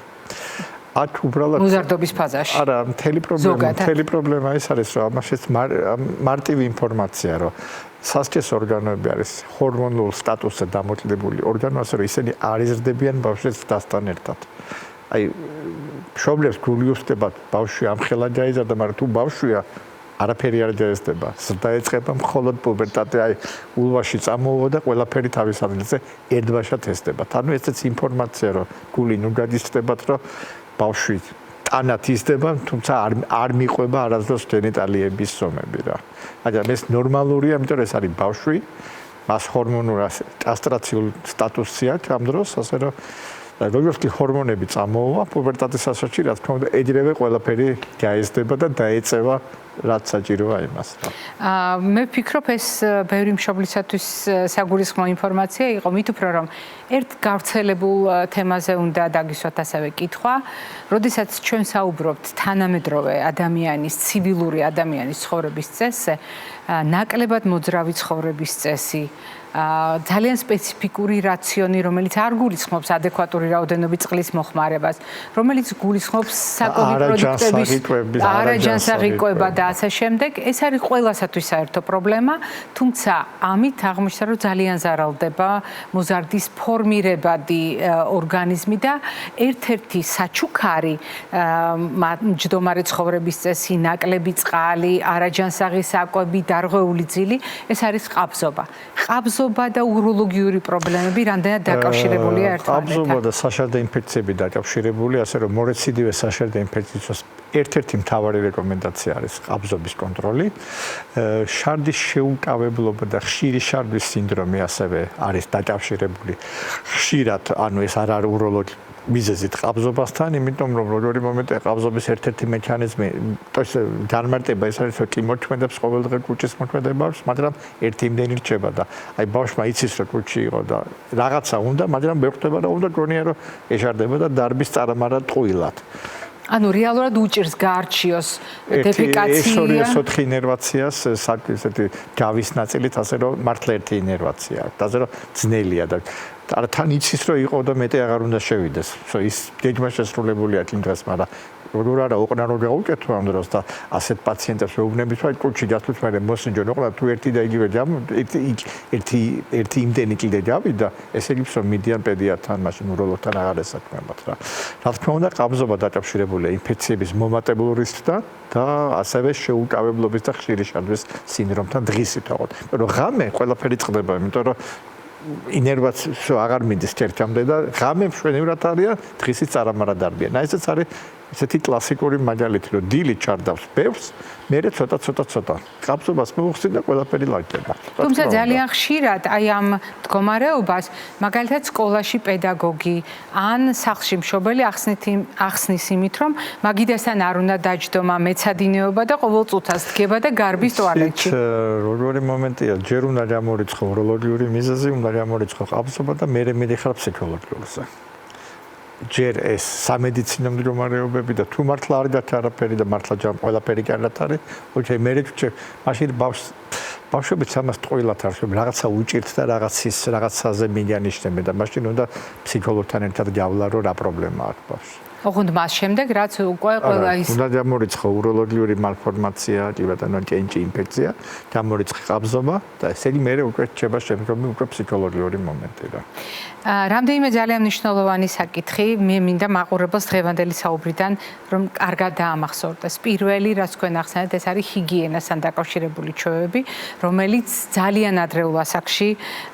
აქ უბრალოდ მოზარდობის ფაზაში. არა, მთელი პრობლემა ის არის, რომ ამაშიც მარტივი ინფორმაცია, რომ სასქესო ორგანოები არის ჰორმონულ სტატუსზე დამოკიდებული ორგანო, ასე რომ ისინი არ იზრდებიან ბავშვის დასთან ერთად. აი, მშობლებს გული უსწრებათ ბავშვი ამხელა გაიზარდა, მაგრამ თუ ბავშვია არაფერი არ დაესწრება. დაეწყება მხოლოდ პუბერტატი, აი ულვაში წამოვა და ყველაფერი თავის ადგილზე ერთბაშად ესწრება. ანუ ესეც ინფორმაცია, რომ გული ნუ გადისწრებათ, რომ ბავშვი ტანად იზრდება, თუმცა არ მიყვება არასდროს გენიტალიების ზომები რა. მაგრამ ეს ნორმალურია, იმიტომ რომ ეს არის ბავშვი, მას ჰორმონულ კასტრაციულ სტატუსი აქვს ამ დროს, ასე რომ როგორც კი ჰორმონები წამოვა პუბერტატის ასაკში, რა თქმა უნდა, ეგრევე ყველაფერი გაიზრდება და დაეწევა რაც საჭიროა იმას. მე ვფიქრობ, ეს ბევრი მშობლისათვის საგულისხმო ინფორმაცია იყო, მით უფრო რომ ერთ გავრცელებულ თემაზე უნდა დაგისვათ ასევე კითხვა, როდესაც ჩვენ საუბრობთ თანამედროვე ადამიანის, ცივილური ადამიანის ცხოვრების წესზე, ნაკლებად მოძრავი ცხოვრების წესი, ძალიან სპეციფიკური რაციონი, რომელიც არ გულისხმობს ადეკვატური რაოდენობის წყლის მოხმარებას, რომელიც გულისხმობს საკონი პროდუქტების არაჯანსაღი და ასე შემდეგ. ეს არის ყველასათვის საერთო პრობლემა, თუმცა ამით აღმოჩნდა, რომ ძალიან ზარალდება მოზარდის ფორმირებადი ორგანიზმი და ერთ-ერთი საჩუქარი მჯდომარე ცხოვრების წესი, ნაკლები წყალი, არაჯანსაღი საკვები, დარღვეული ძილი, ეს არის ყაბზობა. ყაბზობა და უროლოგიური პრობლემები რამდენად დაკავშირებულია ერთმანეთთან? ყაბზობა და საშარდე ინფექციები დაკავშირებული, ასე რომ მორეციდივე საშარდე ინფექციის ერთ-ერთი მთავარი რეკომენდაცია არის ყაბზობის კონტროლი. შარდის შეუკავებლობა და ხშირი შარდის სინდრომი ასევე არის დაკავშირებული ხშირად, ანუ ეს არ არის უროლოგი მიზეზით ყაბზობასთან, იმიტომ რომ როგორი მომენტია ყაბზობის ერთ-ერთი მექანიზმი, განმარტება ეს არის, რომ კი მოქმედებს ყოველდღე კუჭის მოქმედება, მაგრამ ერთი იმდენი რჩება და აი ბავშვმა იცის, რომ კუჭი იყო და რაღაცა უნდა, მაგრამ ვერ ხვდება რა უნდა გონია, რომ ეშარდება და დარბის წარმარა ტყუილად. ანუ რეალურად უჭირს გაარჩიოს დეფეკაცია. ეს 4 ინერვაციას ესეთი გავის ნაწილით, ასე რომ მართლა ერთი ინერვაცია აქვს, ასე რომ ძნელია და თან იცის, რომ იყო და მეტი აღარ უნდა შევიდეს. ის გეგმა შესრულებული აქვს იმ დღეს, მაგრამ როგორ არა უყნა რომ გაუკეთო ამ დროს და ასეთ პაციენტებს ვეუბნებით, რომ კუჭი გასვლის მერე მოსინჯონ, უყნა თუ ერთი და იგივე ერთი იმდენი კიდე გავიდა, ესე იგი რომ მიდიან პედიატრთან, მაშინ უროლოგთან აღარ ესაქმებათ რა. რა თქმა უნდა, ყაბზობა დაკავშირებულია ინფექციების მომატებულ რისკთან და ასევე შეუკავებლობის და ხშირი შარდის სინდრომთან დღისით აღოდ. მაგრამ ღამე ყველაფერი წყდება, იმიტომ რომ ინერვაცია აღარ მიდის თერჩამდე და ღამე მშვენივრად არიან, დღისით წარამარა დარბიან. ესეც არის ესეთი კლასიკური მაგალითი, რომ დილით ჩარდავს ბევრს, მერე ცოტა. ყაბზობას მოუხსნი და ყველაფერი ლაგდება. თუმცა ძალიან ხშირად აი ამ მდგომარეობას მაგალითად სკოლაში პედაგოგი ან სახლში მშობელი ახსნის იმით, რომ მაგიდასთან არ უნდა დაჯდომა მეცადინეობა და ყოველ წუთას დგება და გარბის ტუალეტში. როგორი მომენტია, ჯერ უნდა გამორიცხო უროლოგიური მიზეზი, უნდა გამორიცხო ყაბზობა და მერე მიდიხარ ფსიქოლოგიურზე. ჯერ ეს სამედიცინო მდგომარეობები და თუ მართლა არ გაქვს არაფერი და მართლა ყველაფერი კარგად არის, ოკეი, მე რჩე, მაშინ ბავშვებიც ამას ტყუილად არ ხვდები, რაღაცა უჭირთ და რაღაცაზე მიანიშნებენ და მაშინ უნდა ფსიქოლოგთან ერთად გავლა, რომ რა პრობლემა აქვს ბავშვს. ოღონდ მას შემდეგ რაც უკვე ყველა ის უნდა დამორიცხო უროლოგიური მალფორმაცია, კი ბატონო, ჭენჭი ინფექცია, დამორიცხე ყაბზობა და ესე იგი მე უკვე რჩება შემდგომი უკვე ფსიქოლოგიური მომენტი რა. რამდენიმე ძალიან მნიშვნელოვანი საკითხი მე მინდა მაყურებელს დღევანდელი საუბრიდან რომ კარგად დაამახსოვრდეს. პირველი, რაც თქვენ ახსენეთ, ეს არის ჰიგიენასთან დაკავშირებული ჩვევები, რომელიც ძალიან ადრეულ ასაკში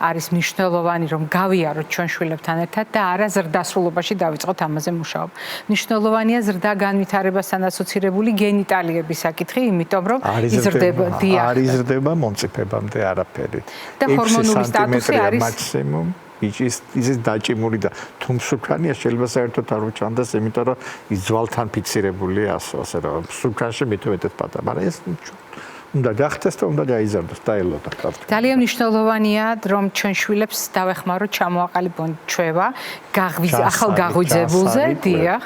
არის მნიშვნელოვანი, რომ გავიაროთ ჩვენ შვილებთან ერთად და არა ზრდასრულობაში დავიწყოთ ამაზე მუშაობა. მნიშვნელოვანია ზრდა განვითარებასთან ასოცირებული გენიტალიების საკითხი, იმიტომ რომ იზრდება არ იზრდება მომწიფებამდე არაფერი. და ჰორმონული სტატუსი არის მაქსიმუმ ის დაჭიმული და თუ მსუქანია შეიძლება საერთოდ არ უჩანდეს, იმიტომ რომ ის ძვალთან ფიქსირებულია ასე რომ მსუქანში მithuetet პატარა, მაგრამ ეს უნდა გახდეს და უნდა გაიზარდოს და ელოდა კარგი. ძალიან მნიშვნელოვანია რომ ჩვენ შვილებს დავეხმაროთ ჩამოაყალიბონ ჩვევა ახალ გაღვიძებულზე, დიახ,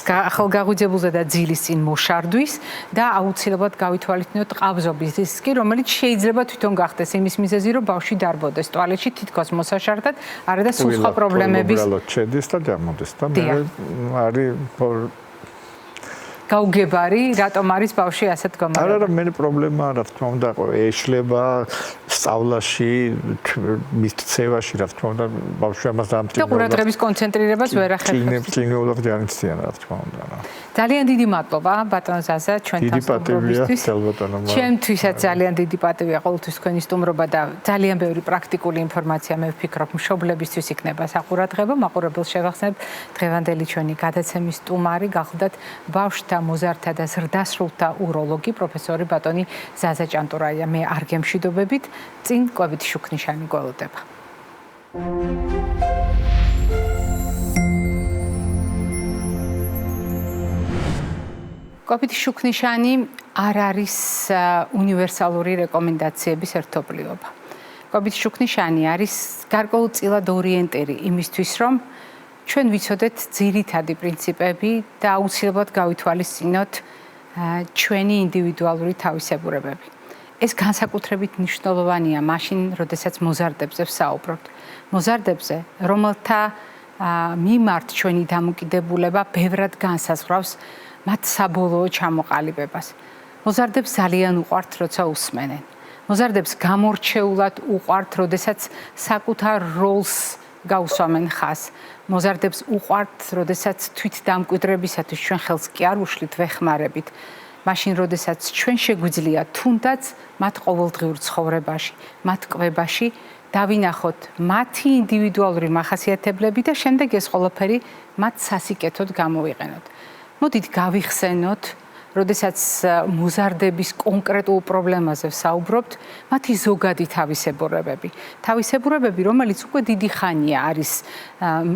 ახალ გაღვიძებულზე და ძილის წინ მოშარდვის და აუცილებლად გავითვალისწინოთ ყაბზობის რისკი, რომელიც შეიძლება თვითონ გახდეს იმის მიზეზი, რომ ბავშვი დარბოდეს ტუალეტში თითქოს მოსაშარდად, არა და სულ სხვა პრობლემების უბრალოდ შედის და გამოდის და მე არის გაუგებარი, რატომ არის ბავშვი ასე დგომარეობა? არა, მე პრობლემა რა თქმა უნდა ეშლება სწავლაში, მის ქცევაში, რა თქმა უნდა, ბავშვი ამას დამტკიცებს. და ყურადღების კონცენტრირებას ვერ ახერხებს. კლინიკურად განიცდიან, რა თქმა უნდა. ძალიან დიდი მადლობა ბატონ ზაზა ჩვენთან სტუმრობისთვის. ჩემთვისაც ძალიან დიდი პატივია ყოველთვის თქვენი სტუმრობა და ძალიან ბევრი პრაქტიკული ინფორმაცია მე ვფიქრობ მშობლებისთვის იქნება საყურადღებო. მაყურებელს შევახსენებ დღევანდელი ჩვენი გადაცემის სტუმარი გახლდათ ბავშვთა მოზარდთა და ზრდასრულთა უროლოგი პროფესორი ბატონი ზაზა ჭანტურაია. მე არ გემშვიდობებით, წინ კვებითი შუქნიშანი გველოდება. კვებითი შუქნიშანი არ არის უნივერსალური რეკომენდაციების ერთობლიობა. კვებითი შუქნიშანი არის გარკვეულწილად ორიენტირი იმისთვის, რომ ჩვენ ვიცოდეთ ძირითადი პრინციპები და აუცილებლად გავითვალისწინოთ ჩვენი ინდივიდუალური თავისებურებები. ეს განსაკუთრებით მნიშვნელოვანია მაშინ, როდესაც მოზარდებზე ვსაუბრობთ. მოზარდებზე, რომელთა მიმართ ჩვენი დამოკიდებულება ბევრად განსაზღვრავს მათ საბოლოო ჩამოყალიბებას. მოზარდებს ძალიან უყვართ, როცა უსმენენ. მოზარდებს გამორჩეულად უყვართ, როდესაც საკუთარ როლს გაუსვამენ ხაზს. მოზარდებს უყვართ, როდესაც თვით დამკვიდრებისათვის ჩვენ ხელს კი არ უშლით, ვეხმარებით. მაშინ, როდესაც ჩვენ შეგვიძლია თუნდაც მათ ყოველდღიურ ცხოვრებაში, მათ კვებაში დავინახოთ მათი ინდივიდუალური მახასიათებლები და შემდეგ ეს ყველაფერი მათ სასიკეთოდ გამოვიყენოთ. მოდით გავიხსენოთ, როდესაც მოზარდების კონკრეტულ პრობლემაზე ვსაუბრობთ, მათი ზოგადი თავისებურებები. თავისებურებები, რომელიც უკვე დიდი ხანია არის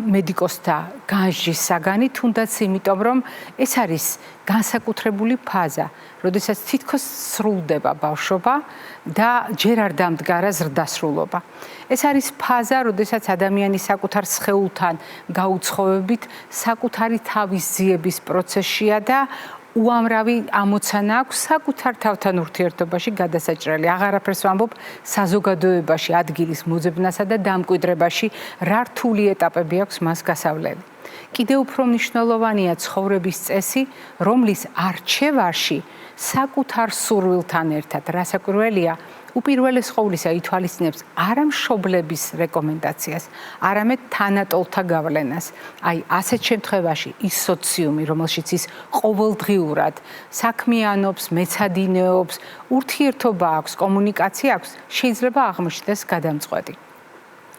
მედიკოსთა განსჯის საგანი, თუნდაც იმიტომ, რომ ეს არის განსაკუთრებული ფაზა, როდესაც თითქოს სრულდება ბავშვობა და ჯერ არ დამდგარა ზრდასრულობა. ეს არის ფაზა, როდესაც ადამიანი საკუთარ სხეულთან გაუცხოვებით საკუთარი თავის ძიების პროცესშია და უამრავი ამოცანა აქვს საკუთარ თავთან ურთიერთობაში გადასაჭრელი. აღარაფერს ვამბობ საზოგადოებაში, ადგილის მოძებნასა და დამკვიდრებაში რა რთული ეტაპები აქვს მას გასავლელი. კიდევ უფრო მნიშვნელოვანია ცხოვრების წესი, რომლის არჩევაში საკუთარ სურვილთან ერთად, რასაკვირველია, უპირველეს ყოვლისა ითვალისწინებს არა მშობლების რეკომენდაციას, არამედ თანატოლთა გავლენას. აი, ასეთ შემთხვევაში ის სოციუმი, რომელშიც ის ყოველდღიურად საქმიანობს, მეცადინეობს, ურთიერთობა აქვს, კომუნიკაცია აქვს, შეიძლება აღმოჩნდეს გადამწყვეტი.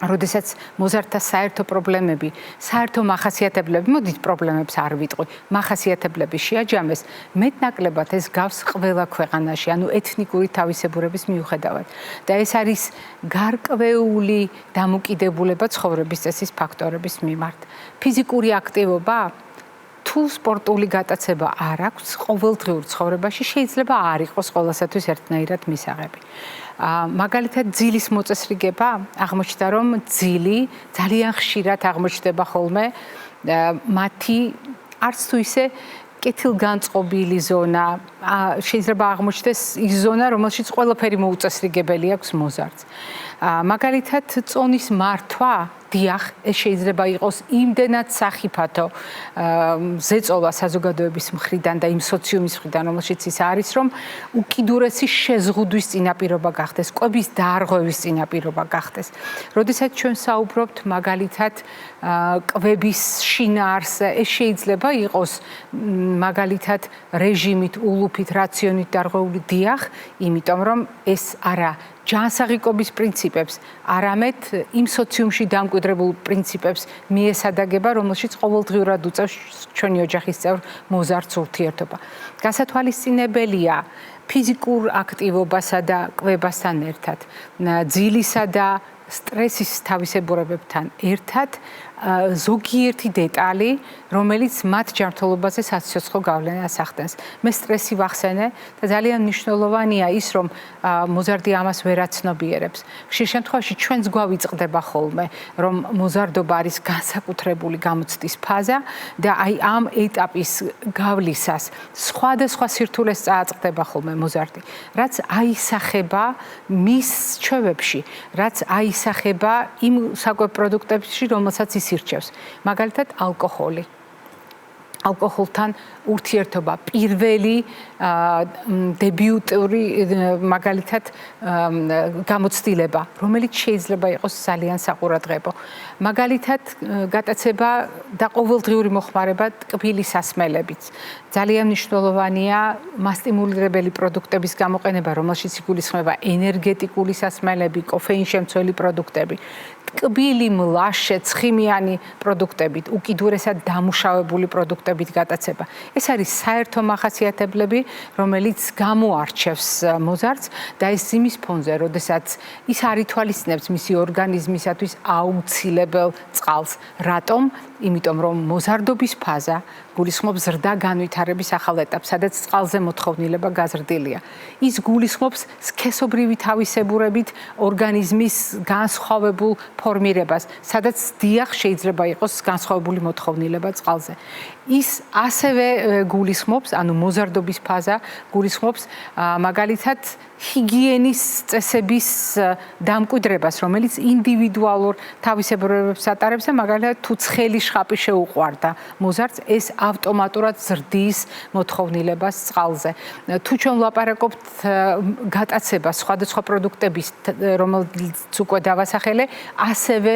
როდესაც მოზარდთა საერთო პრობლემები, საერთო მახასიათებლები, მოდით პრობლემებს არ ვიტყვი, მახასიათებლები შეაჯამეს, მეტნაკლებად ეს გავს ყველა ქვეყანაში, ანუ ეთნიკური თავისებურების მიუხედავად. და ეს არის გარკვეული დამოკიდებულება ცხოვრების წესის ფაქტორების მიმართ. ფიზიკური აქტივობა თუ სპორტული გატაცება არ აქვს, ყოველდღიურ ცხოვრებაში შეიძლება არ იყოს ყველასათვის ერთნაირად მისაღები. მაგალითად ძილის მოწესრიგება აღმოჩნდა, რომ ძილი ძალიან ხშირად აღმოჩნდება ხოლმე მათი არც თუ ისე კეთილგანწყობილი ზონა, შეიძლება აღმოჩნდეს ის ზონა, რომელშიც ყველაფერი მოუწესრიგებელი აქვს მოზარდს. მაგალითად, წონის მართვა დიახ, ეს შეიძლება იყოს იმდენად სახიფათო ზეწოლა საზოგადოების მხრიდან და იმ სოციუმის მხრიდან, რომელშიც ის არის, რომ უკიდურესი შეზღუდვის წინაპირობა გახდეს, კვების დაარღვევის წინაპირობა გახდეს. როდესაც ჩვენ საუბრობთ მაგალითად კვების შინაარსზე, ეს შეიძლება იყოს მაგალითად რეჟიმით, ულუფით, რაციონით დარღვეული დიახ, იმიტომ რომ ეს არა ჯანსაღი კვების პრინციპებს, არამედ იმ სოციუმში დამკვიდრებულ პრინციპებს მიესადაგება, რომელშიც ყოველდღიურად უწევს ჩვენი ოჯახის წევრ მოზარდს ურთიერთობა. გასათვალისწინებელია ფიზიკურ აქტივობასა და კვებასთან ერთად, ძილისა და სტრესის თავისებურებებთან ერთად ზოგიერთი დეტალი, რომელიც მათ ჯანმრთელობაზე საცოცხლო გავლენას ახდენს. მე სტრესი ვახსენე და ძალიან მნიშვნელოვანია ის, რომ მოზარდი ამას ვერ აცნობიერებს. ხშირ შემთხვევაში ჩვენც გვავიწყდება ხოლმე, რომ მოზარდობა არის განსაკუთრებული გამოცდის ფაზა და აი ამ ეტაპის გავლისას სხვადასხვა სირთულეს წააწყდება ხოლმე მოზარდი, რაც აისახება მის ჩვევებში, რაც აისახება იმ საკვებ პროდუქტებში, რომელსაც ის ირჩევს. მაგალითად, ალკოჰოლი. ალკოჰოლთან ურთიერთობა, პირველი დებიუტური მაგალითად გამოცდილება, რომელიც შეიძლება იყოს ძალიან საყურადღებო. მაგალითად, გატაცება და ყოველდღიური მოხმარება ტკბილის სასმელებით. ძალიან მნიშვნელოვანია მასტიმულირებელი პროდუქტების გამოყენება, რომელშიც იგულისხმება ენერგეტიკული სასმელები, კოფეინშემცველი პროდუქტები. ტკბილი, მლაშე, ცხიმიანი პროდუქტებით, უკიდურესად დამუშავებული პროდუქტებით გატაცება. ეს არის საერთო მახასიათებლები, რომელიც გამოარჩევს მოზარდს და ეს იმის ფონზე, როდესაც ის არ ითვალისწინებს მისი ორგანიზმისათვის აუცილებელ წყალს. რატომ? იმიტომ რომ მოზარდობის ფაზა გულისხმობს ზრდა განვითარების ახალ ეტაპს, სადაც წყალზე მოთხოვნილება გაზრდილია. ის გულისხმობს სქესობრივი თავისებურებით ორგანიზმის განსხვავებულ ფორმირებას, სადაც დიახ შეიძლება იყოს განსხვავებული მოთხოვნილება წყალზე. ის ასევე გულისხმობს, ანუ მოზარდობის ფაზა გულისხმობს მაგალითად ჰიგიენის წესების დამკვიდრებას, რომელიც ინდივიდუალურ თავისებურებებს ატარებს და მაგალითად თუ ცხელი შხაპი შეუყვარდა მოზარდს, ეს ავტომატურად ზრდის მოთხოვნილებას წყალზე. თუ ჩვენ ვლაპარაკობთ გატაცებას სხვადასხვა პროდუქტების, რომელიც უკვე დავასახელე, ასევე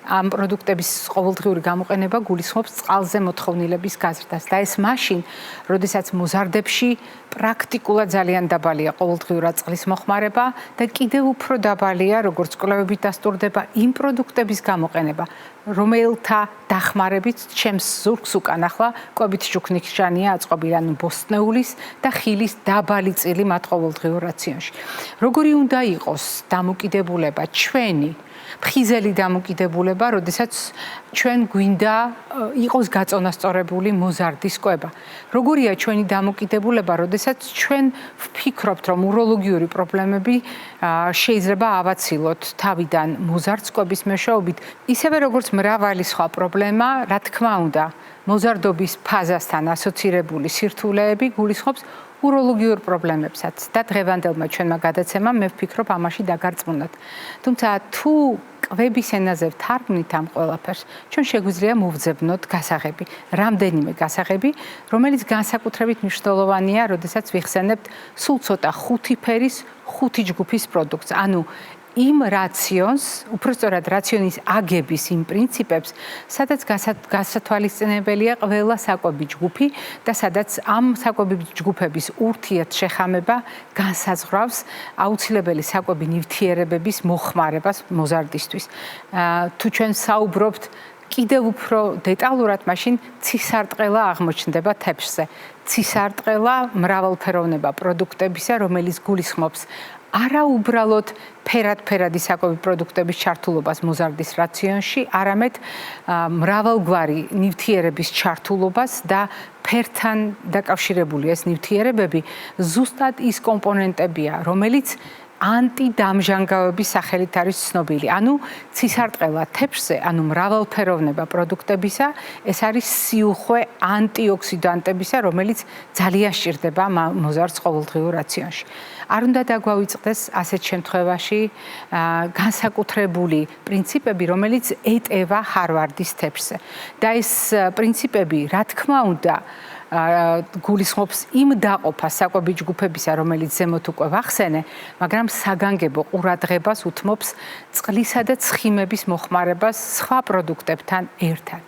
ამ პროდუქტების ყოველდღიური გამოყენება გულისხმობს წყალზე მოთხოვნილების გაზრდას და ეს მაშინ, როდესაც მოზარდებში პრაქტიკულად ძალიან დაბალია ყოველდღიურად წყლის მოხმარება და კიდევ უფრო დაბალია, როგორც კვლევებით დასტურდება, იმ პროდუქტების გამოყენება, რომელთა დახმარებით ჩემს ზურგს უკან ახლა კვებით შუქნიშანია აწყობილი, ანუ ბოსტნეულის და ხილის დაბალი წილი მათ ყოველდღიურ რაციონში. როგორი უნდა იყოს დამოკიდებულება ჩვენი ფხიზელი დამოკიდებულება, როდესაც ჩვენ გვინდა იყოს გაწონასწორებული მოზარდის კვება. როგორია ჩვენი დამოკიდებულება, როდესაც ჩვენ ვფიქრობთ, რომ უროლოგიური პრობლემები შეიძლება ავაცილოთ თავიდან მოზარდს კვების მეშვეობით, ისევე როგორც მრავალი სხვა პრობლემა, რა თქმა უნდა, მოზარდობის ფაზასთან ასოცირებული სირთულეები გულისხმობს უროლოგიურ პრობლემებსაც და დღევანდელმა ჩვენმა გადაცემამ მე ვფიქრობ ამაში დაგარწმუნდათ. თუმცა თუ კვების ენაზე ვთარგმნით ამ ყველაფერს, ჩვენ შეგვიძლია მოვძებნოთ გასაღები, რამდენიმე გასაღები, რომელიც განსაკუთრებით მნიშვნელოვანია, როდესაც ვიხსენებთ სულ ცოტა ხუთი ფერის, ხუთი ჯგუფის პროდუქტს. ანუ იმ რაციონს, უпростоრად რაციონის აგების იმ პრინციპებს, სადაც გასათვალისწინებელია ყველა საკვები ჯგუფი და სადაც ამ საკვები ჯგუფების ურთიერთშეხამება განსაზღვრავს აუცილებელი საკვები ნივთიერებების მოხმარებას მოზარდისთვის. თუ ჩვენ საუბრობთ კიდევ უფრო დეტალურად, მაშინ ცისარტყელა აღმოჩნდება თეფშზე. ცისარტყელა მრავალფეროვნება პროდუქტებისა, რომელიც გულისხმობს არა უბრალოდ ფერად-ფერადი საკვები პროდუქტების ჩართულობას მოზარდის რაციონში, არამედ მრავალგვარი ნივთიერების ჩართულობას და ფერთან დაკავშირებული ეს ნივთიერებები ზუსტად ის კომპონენტებია, რომელიც ანტიდამჟანგავების სახელით არის ცნობილი. ანუ ცისარტყელა თეფშზე, ანუ მრავალფეროვნება პროდუქტებისა, ეს არის სიუხვე ანტიოქსიდანტებისა, რომელიც ძალიან სჭირდება მოზარდს ყოველდღიურ რაციონში. არ უნდა დაგვავიწყდეს ასეთ შემთხვევაში განსაკუთრებული პრინციპები, რომელიც ეტევა ჰარვარდის თეფშზე. და ეს პრინციპები, რა თქმა უნდა, გულისხმობს იმ დაყოფას საკვები ჯგუფებისა, რომელიც ზემოთ უკვე ვახსენე, მაგრამ საგანგებო ყურადღებას უთმობს წყლისა და ცხიმების მოხმარებას სხვა პროდუქტებთან ერთად.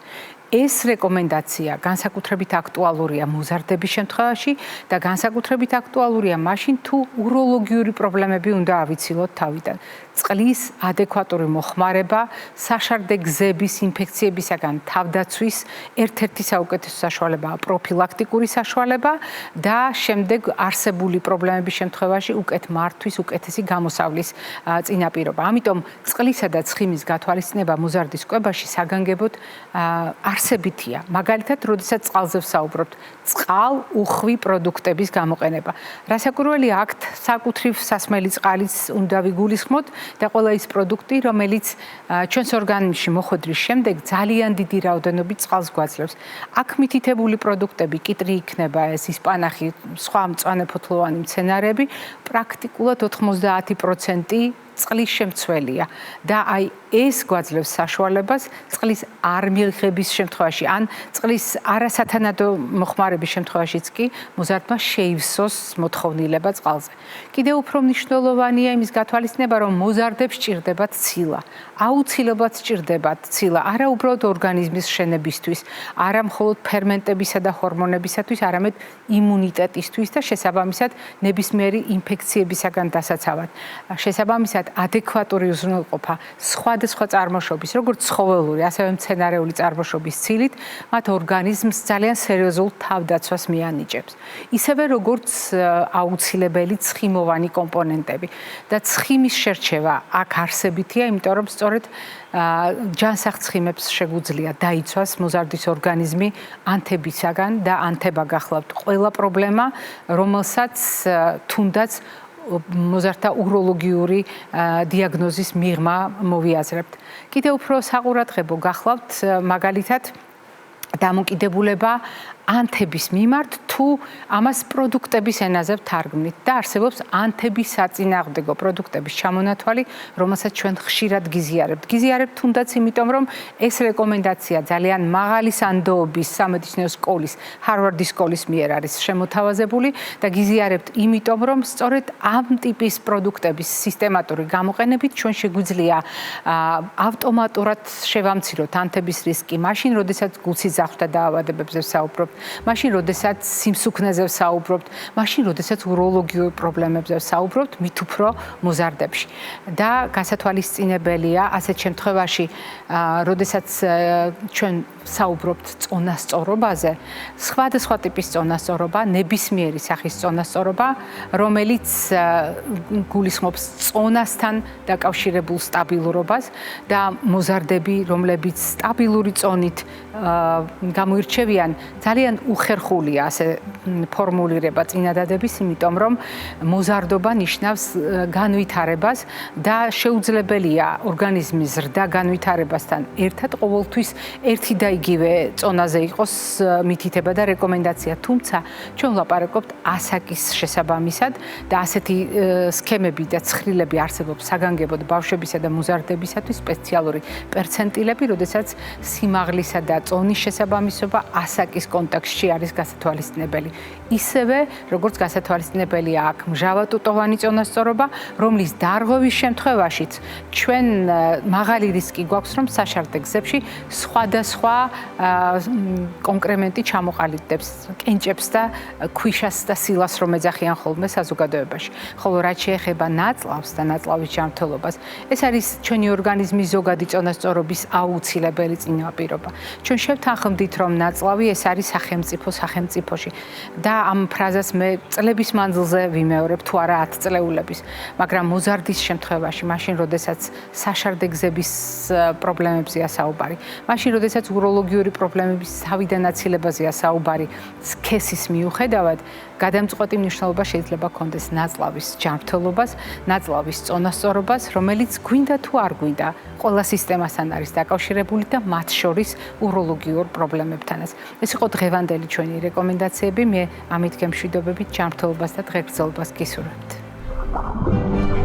ეს რეკომენდაცია განსაკუთრებით აქტუალურია მოზარდების შემთხვევაში და განსაკუთრებით აქტუალურია მაშინ, თუ უროლოგიური პრობლემები უნდა ავიცილოთ თავიდან. წყლის ადეკვატური მოხმარება, საშარდე გზების ინფექციებისაგან თავდაცვის ერთ-ერთი საუკეთესო საშუალებაა პროფილაქტიკური საშუალება და შემდეგ არსებული პრობლემების შემთხვევაში უკეთ მართვის, უკეთესი გამოსავლის წინაპირობა. ამიტომ წყლისა და ცხიმის გათვალისწინება მოზარდის კვებაში საგანგებოდ არსებითია. მაგალითად, როდესაც წყალზე ვსაუბრობთ, წყალუხვი პროდუქტების გამოყენება. რასაკვირველია, აქ საკუთრივ სასმელი წყალიც უნდა ვიგულისხმოთ და ყველა ის პროდუქტი, რომელიც ჩვენს ორგანიზმში მოხვედრის შემდეგ ძალიან დიდი რაოდენობით წყალს გვაძლევს. აქ მითითებული პროდუქტები, კიტრი იქნება ეს, ისპანახი, სხვა მწვანე-ფოთლოვანი მცენარეები, პრაქტიკულად 90% წყლის შემცველია და აი ეს გვაძლევს საშუალებას წყლის არ მიღების შემთხვევაში ან წყლის არასათანადო მოხმარების შემთხვევაშიც კი მოზარდმა შეივსოს მოთხოვნილება წყალზე. კიდევ უფრო მნიშვნელოვანია იმის გათვალისწინება, რომ მოზარდებს სჭირდებათ ცილა. აუცილებლად სჭირდებათ ცილა, არა უბრალოდ ორგანიზმის შენებისთვის, არა მხოლოდ ფერმენტებისა და ჰორმონებისათვის, არამედ იმუნიტეტისთვის და შესაბამისად ნებისმიერი ინფექციებისაგან დასაცავად. შესაბამისად ადეკვატური უზრუნველყოფა სხვადასხვა წარმოშობის, როგორც ცხოველური, ასევე მცენარეული წარმოშობის ცილით, მათ ორგანიზმს ძალიან სერიოზულ თავდაცვას მიანიჭებს. ისევე როგორც აუცილებელი ცხიმოვანი კომპონენტები და ცხიმის შერჩევა აქ არსებითია, იმიტომ რომ სწორედ ჯანსაღ ცხიმებს შეგვიძლია დაიცვას მოზარდის ორგანიზმი ანთებისაგან და ანთება გახლავთ ყველა პრობლემა, რომელსაც თუნდაც მოზარდთა უროლოგიური დიაგნოზის მიღმა მოვიაზრებთ. კიდევ უფრო საყურადღებო გახლავთ მაგალითად დამოკიდებულება ანთების მიმართ თუ ამას პროდუქტების ენაზე ვთარგმნით და არსებობს ანთების საწინააღმდეგო პროდუქტების ჩამონათვალი, რომელსაც ჩვენ ხშირად გიზიარებთ. გიზიარებთ თუნდაც იმიტომ, რომ ეს რეკომენდაცია ძალიან მაღალი სანდოობის სამედიცინო სკოლის, ჰარვარდის სკოლის მიერ არის შემოთავაზებული და გიზიარებთ იმიტომ, რომ სწორედ ამ ტიპის პროდუქტების სისტემატური გამოყენებით ჩვენ შეგვიძლია ავტომატურად შევამციროთ ანთების რისკი, მაშინ, როდესაც გულსის ზახვთა დაავადებებზე ვსაუბრობთ. მაშინ, როდესაც სიმსუქნეზე ვსაუბრობთ, მაშინ, როდესაც უროლოგიურ პრობლემებზე ვსაუბრობთ, მით უფრო მოზარდებში. და გასათვალისწინებელია ასეთ შემთხვევაში, როდესაც ჩვენ ვსაუბრობთ წონასწორობაზე, სხვადასხვა ტიპის წონასწორობა, ნებისმიერი სახის წონასწორობა, რომელიც გულისხმობს წონასთან დაკავშირებულ სტაბილურობას და მოზარდები, რომლებიც სტაბილური წონით გამოირჩევიან, ძალიან უხერხულია ასე ფორმულირება წინადადების, იმიტომ რომ მოზარდობა ნიშნავს განვითარებას და შეუძლებელია ორგანიზმის ზრდა განვითარებასთან ერთად ყოველთვის ერთი და იგივე წონაზე იყოს მითითება და რეკომენდაცია. თუმცა ჩვენ ვლაპარაკობთ ასაკის შესაბამისად და ასეთი სქემები და ცხრილები არსებობს საგანგებოდ ბავშვებისა და მოზარდებისათვის სპეციალური პერცენტილები, როდესაც სიმაღლისა და წონის შესაბამისობა ასაკის კონტექსტში არის გასათვალისწინებელი. ისევე, როგორც გასათვალისწინებელია აქ მჟავატუტოვანი წონასწორობა, რომლის დარღვევის შემთხვევაშიც ჩვენ მაღალი რისკი გვაქვს, რომ საშარდე გზებში სხვადასხვა კონკრემენტი ჩამოყალიბდებს კენჭებს და ქვიშას და სილას, რომ ეძახიან ხოლმე საზოგადოებაში. ხოლო რაც შეეხება ნაწლავს და ნაწლავის ჯანმრთელობას, ეს არის ჩვენი ორგანიზმის ზოგადი წონასწორობის აუცილებელი წინაპირობა. ჩვენ შევთანხმდით, რომ ნაწლავი ეს არის სახელმწიფოში და ამ ფრაზას მე წლების მანძილზე ვიმეორებ, თუ არა 10 წლეულების, მაგრამ მოზარდის შემთხვევაში, მაშინ, როდესაც საშარდე გზების პრობლემებზეა საუბარი, მაშინ, როდესაც უროლოგიური პრობლემების თავიდან აცილებაზეა საუბარი სქესის მიუხედავად, გადამწყვეტი მნიშვნელობა შეიძლება ჰქონდეს ნაწლავის ჯანმრთელობას, ნაწლავის წონასწორობას, რომელიც გვინდა თუ არ გვინდა, ყველა სისტემასთან არის დაკავშირებული და მათ შორის უროლოგიურ პრობლემებთანაც. ეს იყო დღევანდელი ჩვენი რეკომენდაციები. მე ამით გემშვიდობებით ჯანმრთელობას და დღეგრძელობას გისურვებთ.